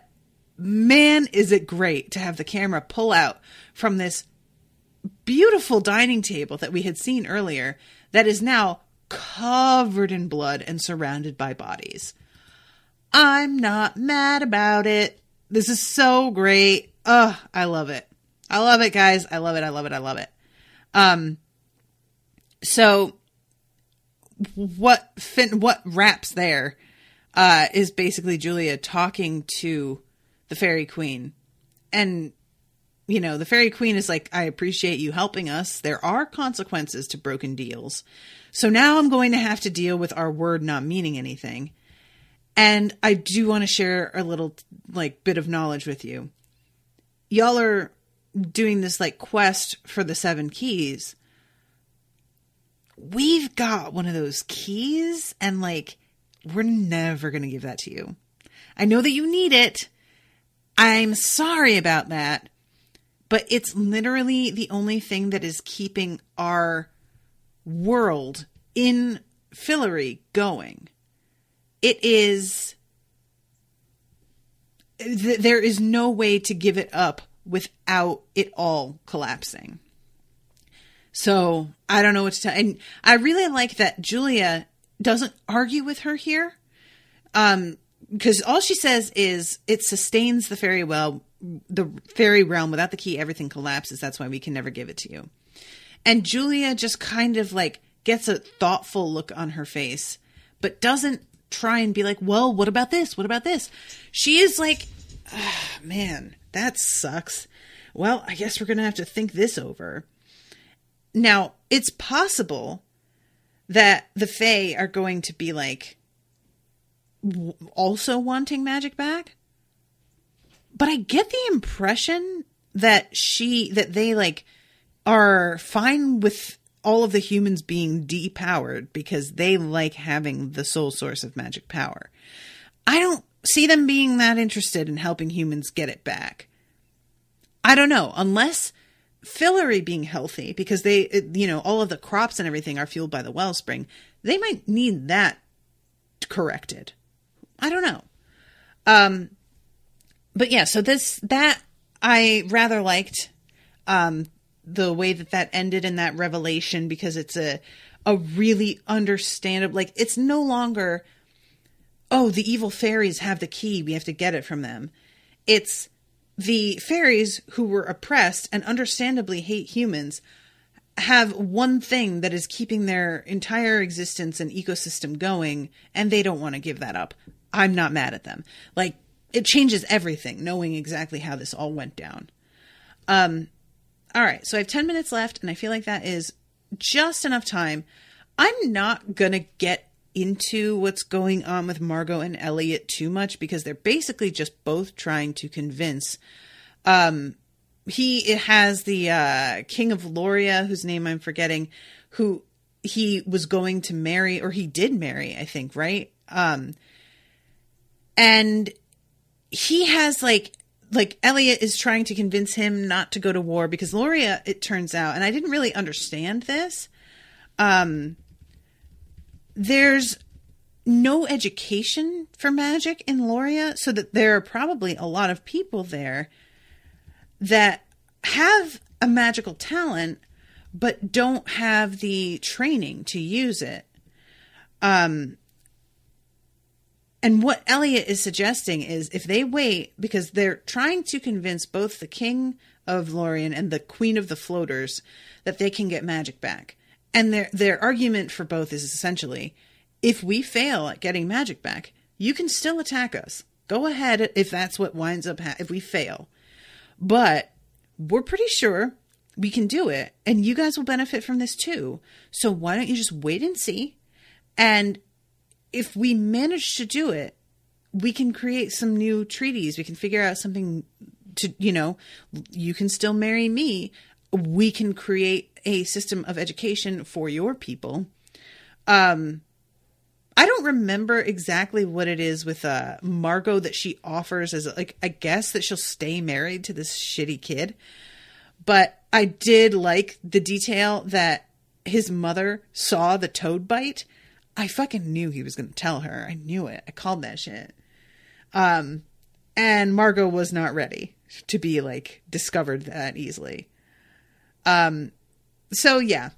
man, is it great to have the camera pull out from this beautiful dining table that we had seen earlier that is now covered in blood and surrounded by bodies. I'm not mad about it. This is so great. Ugh, I love it. I love it, guys. I love it. I love it. I love it. So what wraps there is basically Julia talking to the Fairy Queen. And, you know, the Fairy Queen is like, I appreciate you helping us. There are consequences to broken deals. So now I'm going to have to deal with our word not meaning anything. And I do want to share a little, like, bit of knowledge with you. Y'all are doing this, like, quest for the 7 keys. We've got one of those keys, and, like, we're never going to give that to you. I know that you need it. I'm sorry about that. But it's literally the only thing that is keeping our world in Fillory going. It is... There is no way to give it up without it all collapsing. So, I don't know what to tell. And I really like that Julia doesn't argue with her here. Because all she says is, it sustains the fairy realm. Without the key, everything collapses. That's why we can never give it to you. And Julia just kind of like gets a thoughtful look on her face, but doesn't try and be like, well, what about this? What about this? She is like, man, that sucks. Well, I guess we're going to have to think this over. Now, it's possible that the Fae are going to be like also wanting magic back. But I get the impression that they like are fine with all of the humans being depowered because they like having the sole source of magic power. I don't see them being that interested in helping humans get it back. I don't know, unless Fillory being healthy, because they, you know, all of the crops and everything are fueled by the wellspring. They might need that corrected. I don't know. But yeah, so that I rather liked, the way that ended in that revelation, because it's a really understandable, like, it's no longer oh, the evil fairies have the key, we have to get it from them. It's the fairies who were oppressed and understandably hate humans have one thing that is keeping their entire existence and ecosystem going, and they don't want to give that up. I'm not mad at them. Like, it changes everything, knowing exactly how this all went down. All right, so I have 10 minutes left, and I feel like that is just enough time. I'm not going to get into what's going on with Margot and Elliot too much, because they're basically just both trying to convince... He has the King of Loria, whose name I'm forgetting, who he was going to marry, or he did marry, I think, right? And he has like Elliot is trying to convince him not to go to war because Loria, it turns out, and I didn't really understand this, there's no education for magic in Loria, so that there are probably a lot of people there that have a magical talent, but don't have the training to use it. And what Elliot is suggesting is if they wait, because they're trying to convince both the King of Lorien and the Queen of the Floaters that they can get magic back. And their argument for both is essentially, if we fail at getting magic back, you can still attack us. Go ahead if that's what winds up if we fail. But we're pretty sure we can do it, and you guys will benefit from this too. So why don't you just wait and see? And if we manage to do it, we can create some new treaties. We can figure out something to, you can still marry me. We can create a system of education for your people. I don't remember exactly what it is with Margot that she offers as I guess that she'll stay married to this shitty kid. But I did like the detail that his mother saw the toad bite. I fucking knew he was going to tell her. I knew it. I called that shit. And Margot was not ready to be discovered that easily. So yeah.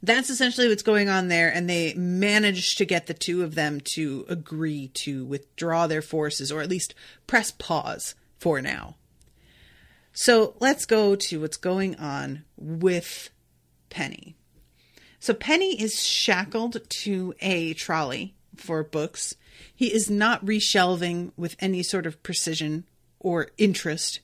That's essentially what's going on there, and they managed to get the two of them to agree to withdraw their forces, or at least press pause for now. So let's go to what's going on with Penny. So Penny is shackled to a trolley for books. He is not reshelving with any sort of precision or interest.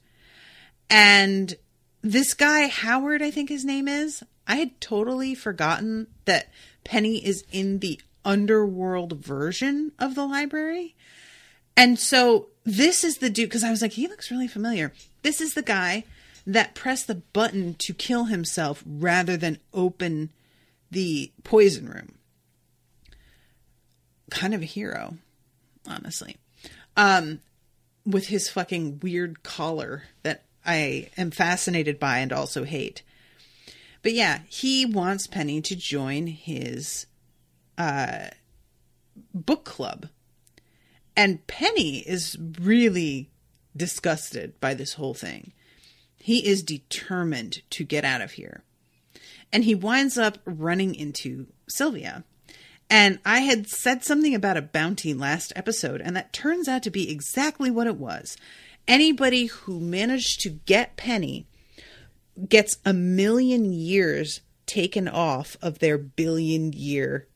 And this guy, Howard, I think his name is, I had totally forgotten that Penny is in the underworld version of the library. And so this is the dude, because I was like, he looks really familiar. This is the guy that pressed the button to kill himself rather than open the poison room. Kind of a hero, honestly. With his fucking weird collar that I am fascinated by and also hate. But yeah, he wants Penny to join his book club. And Penny is really disgusted by this whole thing. He is determined to get out of here. And he winds up running into Sylvia. And I had said something about a bounty last episode, and that turns out to be exactly what it was. Anybody who managed to get Penny gets 1,000,000 years taken off of their billion-year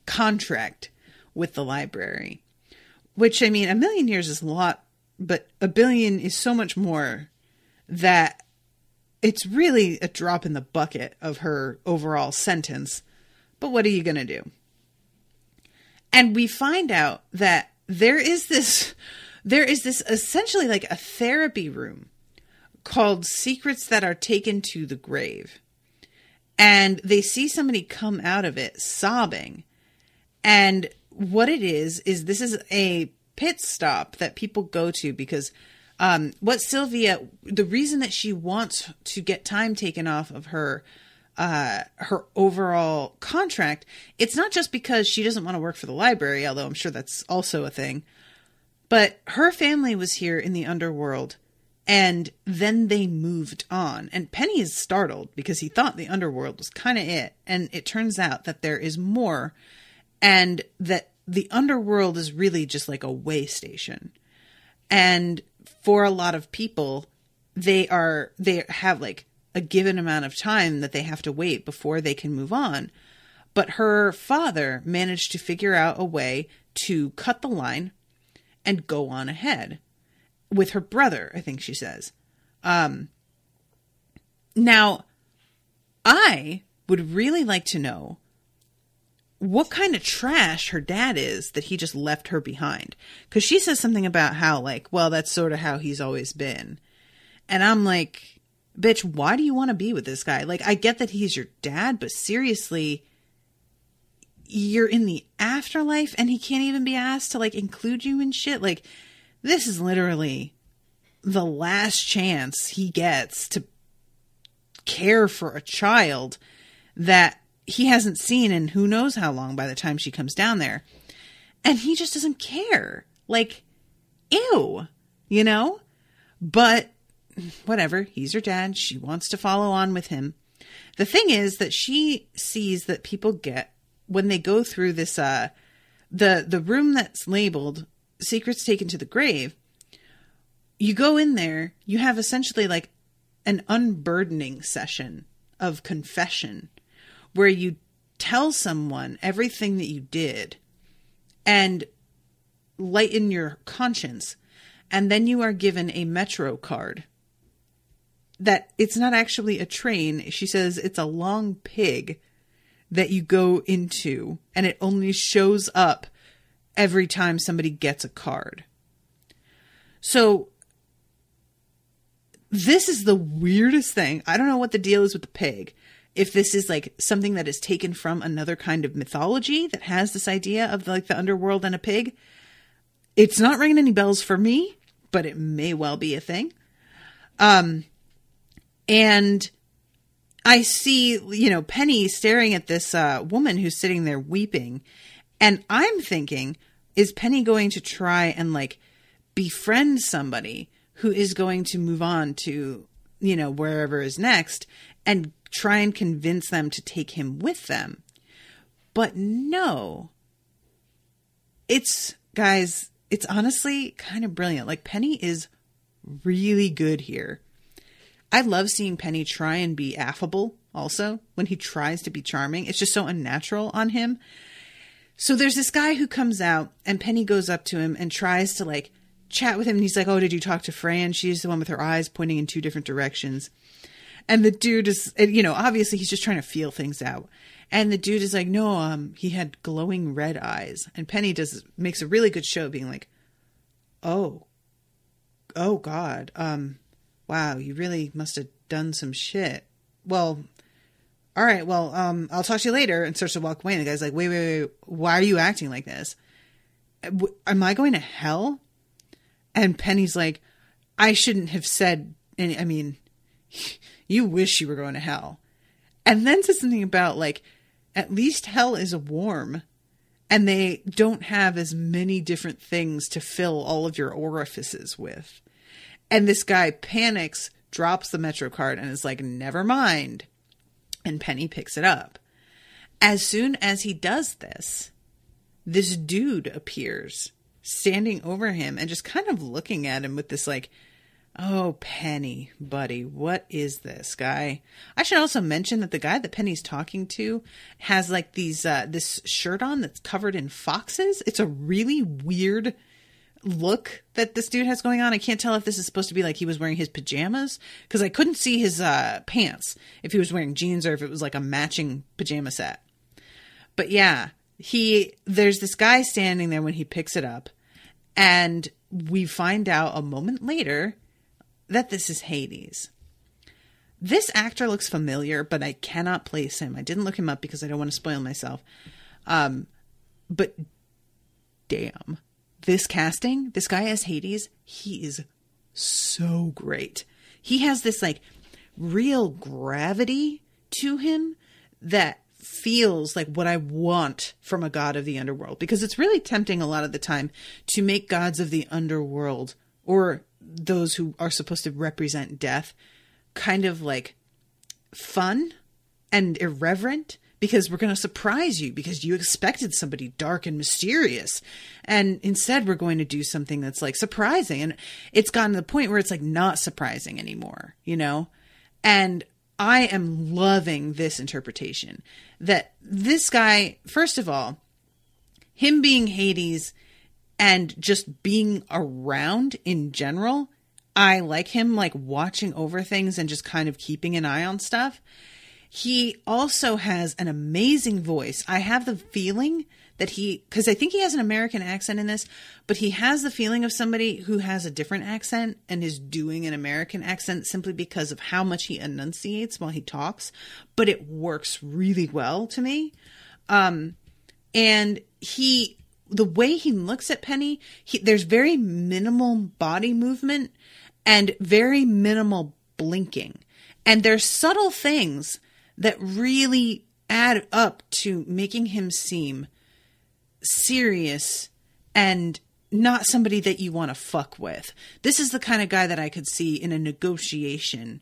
contract with the library. Which, I mean, 1,000,000 years is a lot, but 1,000,000,000 is so much more that it's really a drop in the bucket of her overall sentence. But what are you going to do? And we find out that there is this essentially like a therapy room called Secrets That Are Taken to the Grave. And they see somebody come out of it sobbing. And what it is this is a pit stop that people go to because what Sylvia, the reason that she wants to get time taken off of her overall contract, it's not just because she doesn't want to work for the library, although I'm sure that's also a thing, but her family was here in the underworld and then they moved on. And Penny is startled because he thought the underworld was kind of it. And it turns out that there is more, and that the underworld is really just like a way station. And for a lot of people, they have like a given amount of time that they have to wait before they can move on. But her father managed to figure out a way to cut the line and go on ahead with her brother, I think she says. Now, I would really like to know what kind of trash her dad is that he just left her behind. Because she says something about how, like, well, that's sort of how he's always been. And I'm like, bitch, why do you want to be with this guy? Like, I get that he's your dad, but seriously, you're in the afterlife and he can't even be asked to, like, include you in shit? Like, this is literally the last chance he gets to care for a child that he hasn't seen in who knows how long by the time she comes down there. And he just doesn't care. Like, ew, you know? But whatever, he's her dad. She wants to follow on with him. The thing is that she sees that people get, when they go through this, the room that's labeled Secrets Taken to the Grave, you go in there, you have essentially like an unburdening session of confession, where you tell someone everything that you did and lighten your conscience. And then you are given a Metro card that it's not actually a train. She says it's a long pig that you go into, and it only shows up every time somebody gets a card. So this is the weirdest thing. I don't know what the deal is with the pig. If this is like something that is taken from another kind of mythology that has this idea of like the underworld and a pig. It's not ringing any bells for me, but it may well be a thing. And I see, you know, Penny staring at this woman who's sitting there weeping. And I'm thinking, is Penny going to try and like befriend somebody who is going to move on to, you know, wherever is next and try and convince them to take him with them? But no, guys, it's honestly kind of brilliant. Like, Penny is really good here. I love seeing Penny try and be affable also when he tries to be charming. It's just so unnatural on him. So there's this guy who comes out and Penny goes up to him and tries to like chat with him. And he's like, oh, did you talk to Fran? She's the one with her eyes pointing in two different directions. And the dude is, you know, obviously he's just trying to feel things out. And the dude is like, no, he had glowing red eyes. And Penny makes a really good show being like, oh God. Wow, you really must have done some shit. Well, all right, well, I'll talk to you later. And starts to walk away. And the guy's like, wait, why are you acting like this? Am I going to hell? And Penny's like, I shouldn't have said any, I mean, you wish you were going to hell. And then says something about like, at least hell is warm and they don't have as many different things to fill all of your orifices with. And this guy panics, drops the Metro card and is like, never mind. And Penny picks it up. As soon as he does this dude appears standing over him and just kind of looking at him with this like, oh, Penny, buddy, what is this guy? I should also mention that the guy that Penny's talking to has like this shirt on that's covered in foxes. It's a really weird look that this dude has going on. I can't tell if this is supposed to be like he was wearing his pajamas because I couldn't see his pants if he was wearing jeans or if it was like a matching pajama set. But yeah, there's this guy standing there when he picks it up, and we find out a moment later that this is Hades. This actor looks familiar, but I cannot place him. I didn't look him up because I don't want to spoil myself. But damn, this casting, this guy as Hades, he is so great. He has this like real gravity to him that feels like what I want from a god of the underworld, because it's really tempting a lot of the time to make gods of the underworld or those who are supposed to represent death kind of like fun and irreverent because we're going to surprise you because you expected somebody dark and mysterious. And instead we're going to do something that's like surprising. And it's gotten to the point where it's like not surprising anymore, you know? And I am loving this interpretation that this guy, first of all, him being Hades and just being around in general, I like him like watching over things and just kind of keeping an eye on stuff. He also has an amazing voice. I have the feeling that because I think he has an American accent in this, but he has the feeling of somebody who has a different accent and is doing an American accent simply because of how much he enunciates while he talks. But it works really well to me. And the way he looks at Penny, there's very minimal body movement and very minimal blinking. And there's subtle things that really add up to making him seem serious and not somebody that you want to fuck with. This is the kind of guy that I could see in a negotiation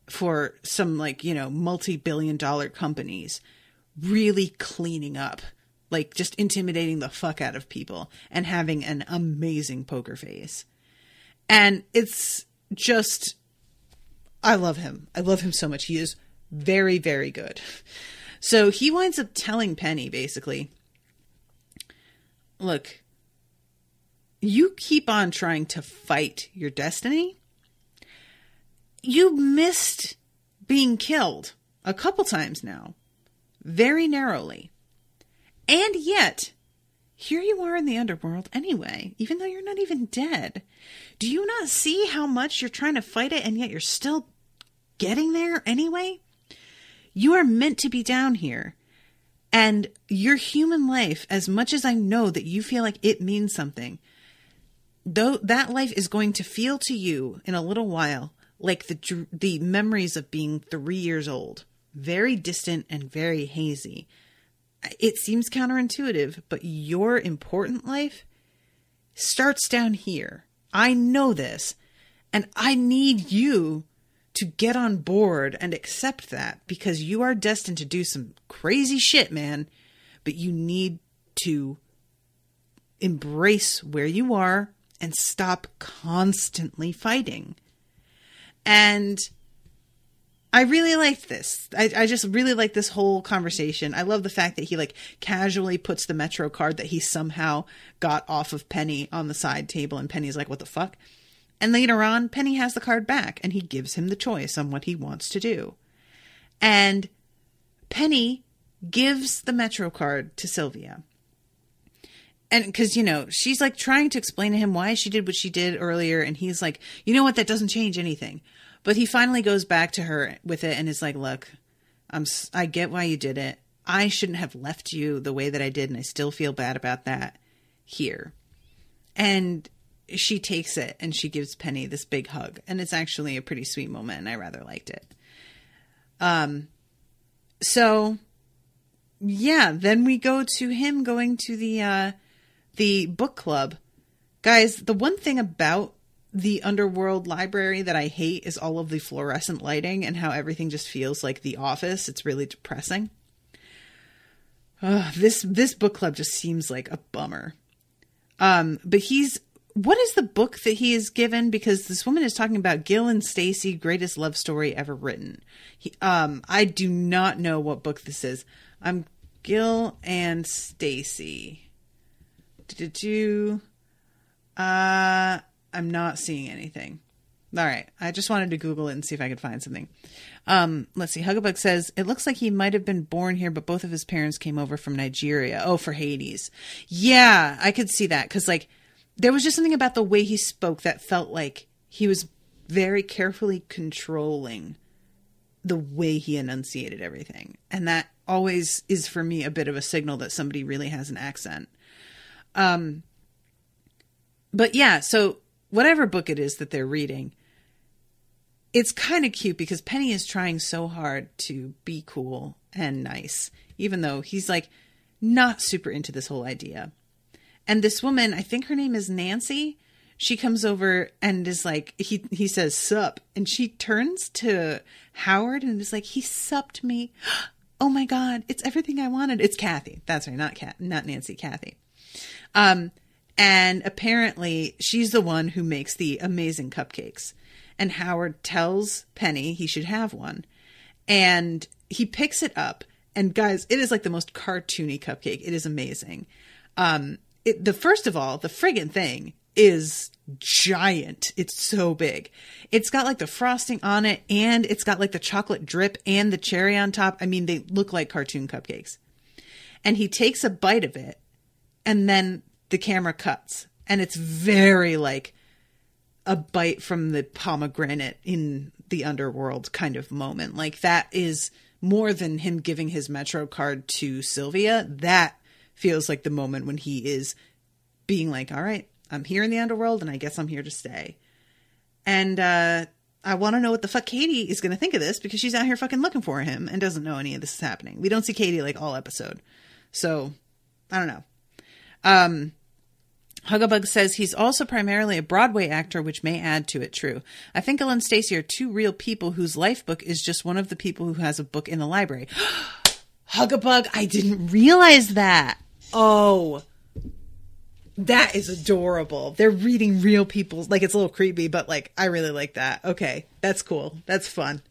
for some like, you know, multi-billion-dollar companies really cleaning up, like just intimidating the fuck out of people and having an amazing poker face. And it's just, I love him. I love him so much. He is very, very good. So he winds up telling Penny, basically, look, you keep on trying to fight your destiny. You missed being killed a couple times now, very narrowly. And yet, here you are in the underworld anyway, even though you're not even dead. Do you not see how much you're trying to fight it and yet you're still getting there anyway? You are meant to be down here. And your human life, as much as I know that you feel like it means something, though that life is going to feel to you in a little while like the memories of being 3 years old. Very distant and very hazy. It seems counterintuitive, but your important life starts down here. I know this, and I need you to get on board and accept that, because you are destined to do some crazy shit, man. But you need to embrace where you are and stop constantly fighting. And I really liked this. I just really like this whole conversation. I love the fact that he like casually puts the Metro card that he somehow got off of Penny on the side table, and Penny's like, what the fuck? And later on, Penny has the card back and he gives him the choice on what he wants to do. And Penny gives the Metro card to Sylvia. And because, you know, she's like trying to explain to him why she did what she did earlier. And he's like, you know what? That doesn't change anything. But he finally goes back to her with it and is like, look, I get why you did it. I shouldn't have left you the way that I did. And I still feel bad about that here. And she takes it and she gives Penny this big hug. And it's actually a pretty sweet moment. And I rather liked it. So yeah, then we go to him going to the book club. Guys, the one thing about the Underworld library that I hate is all of the fluorescent lighting and how everything just feels like The Office. It's really depressing. This book club just seems like a bummer. But what is the book that he is given? Because this woman is talking about Gil and Stacy, greatest love story ever written. I do not know what book this is. Gil and Stacy. I'm not seeing anything. All right. I just wanted to Google it and see if I could find something. Let's see. Hugabug says, it looks like he might have been born here, but both of his parents came over from Nigeria. Oh, for Hades. Yeah, I could see that. Because, like, there was just something about the way he spoke that felt like he was very carefully controlling the way he enunciated everything. And that always is, for me, a bit of a signal that somebody really has an accent. But yeah, so whatever book it is that they're reading, it's kind of cute because Penny is trying so hard to be cool and nice, even though he's like not super into this whole idea. And this woman, I think her name is Nancy, she comes over and is like, he says, sup. And she turns to Howard and is like, he supped me. oh my God, it's everything I wanted. It's Kathy. That's right. Not Nancy, Kathy. And apparently she's the one who makes the amazing cupcakes. And Howard tells Penny he should have one. And he picks it up. And guys, it is like the most cartoony cupcake. It is amazing. First of all, the friggin' thing is giant. It's so big. It's got like the frosting on it, and it's got like the chocolate drip and the cherry on top. I mean, they look like cartoon cupcakes. And he takes a bite of it, and then the camera cuts, and it's very like a bite from the pomegranate in the underworld kind of moment. Like, that is more than him giving his Metro card to Sylvia. That feels like the moment when he is being like, all right, I'm here in the underworld, and I guess I'm here to stay. And I want to know what the fuck Katie is going to think of this, because she's out here fucking looking for him and doesn't know any of this is happening. We don't see Katie like all episode. So, I don't know. Huggabug says he's also primarily a Broadway actor, which may add to it. True. I think Ellen and Stacy are two real people whose life book is just one of the people who has a book in the library. Huggabug, I didn't realize that. Oh, that is adorable. They're reading real people's, like, it's a little creepy, but like, I really like that. Okay. That's cool. That's fun.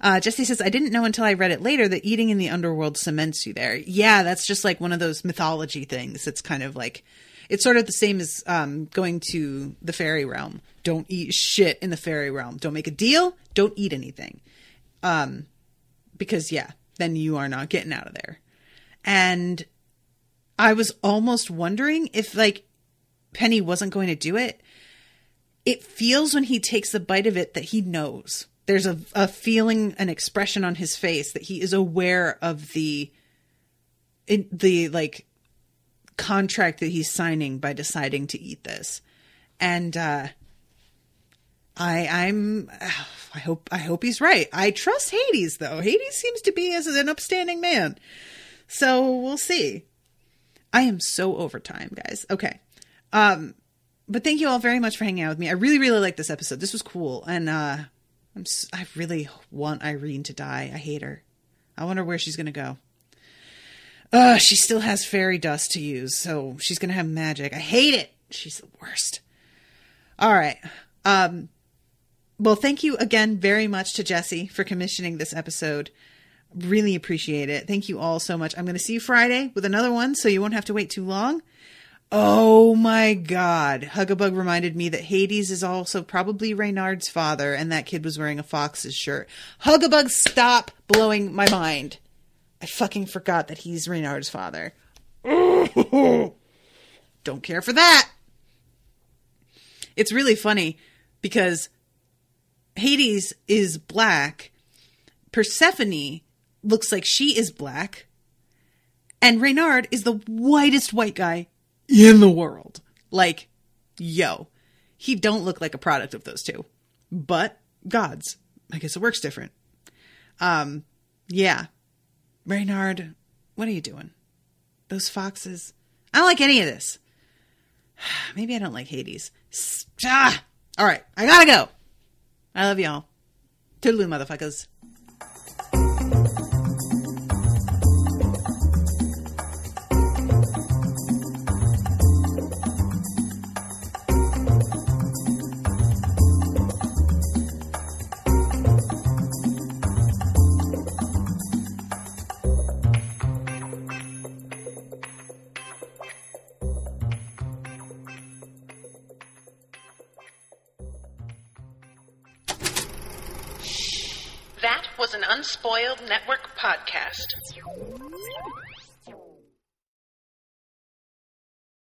Jessie says, I didn't know until I read it later that eating in the underworld cements you there. Yeah, that's just like one of those mythology things. It's kind of like, it's sort of the same as going to the fairy realm. Don't eat shit in the fairy realm. Don't make a deal. Don't eat anything. Because, yeah, then you are not getting out of there. And I was almost wondering if, like, Penny wasn't going to do it. It feels when he takes the bite of it that he knows. There's a feeling, an expression on his face that he is aware of the like, contract that he's signing by deciding to eat this. And I hope he's right. I trust Hades, though. Hades seems to be as an upstanding man. So we'll see. I am so over time, guys. Okay. But thank you all very much for hanging out with me. I really, really like this episode. This was cool. And I really want Irene to die. I hate her. I wonder where she's going to go. She still has fairy dust to use, so she's going to have magic. I hate it. She's the worst. All right. Well, thank you again very much to Jessie for commissioning this episode. Really appreciate it. Thank you all so much. I'm going to see you Friday with another one, so you won't have to wait too long. Oh my God. Huggabug reminded me that Hades is also probably Reynard's father, and that kid was wearing a Fox's shirt. Huggabug, stop blowing my mind. I fucking forgot that he's Reynard's father. Don't care for that. It's really funny because Hades is black. Persephone looks like she is black. And Reynard is the whitest white guy in the world. Like, yo. He don't look like a product of those two. But gods. I guess it works different. Yeah. Reynard, what are you doing? Those foxes. I don't like any of this. Maybe I don't like Hades. All right, I gotta go. I love y'all. Toodaloo, motherfuckers. That was an Unspoiled Network podcast.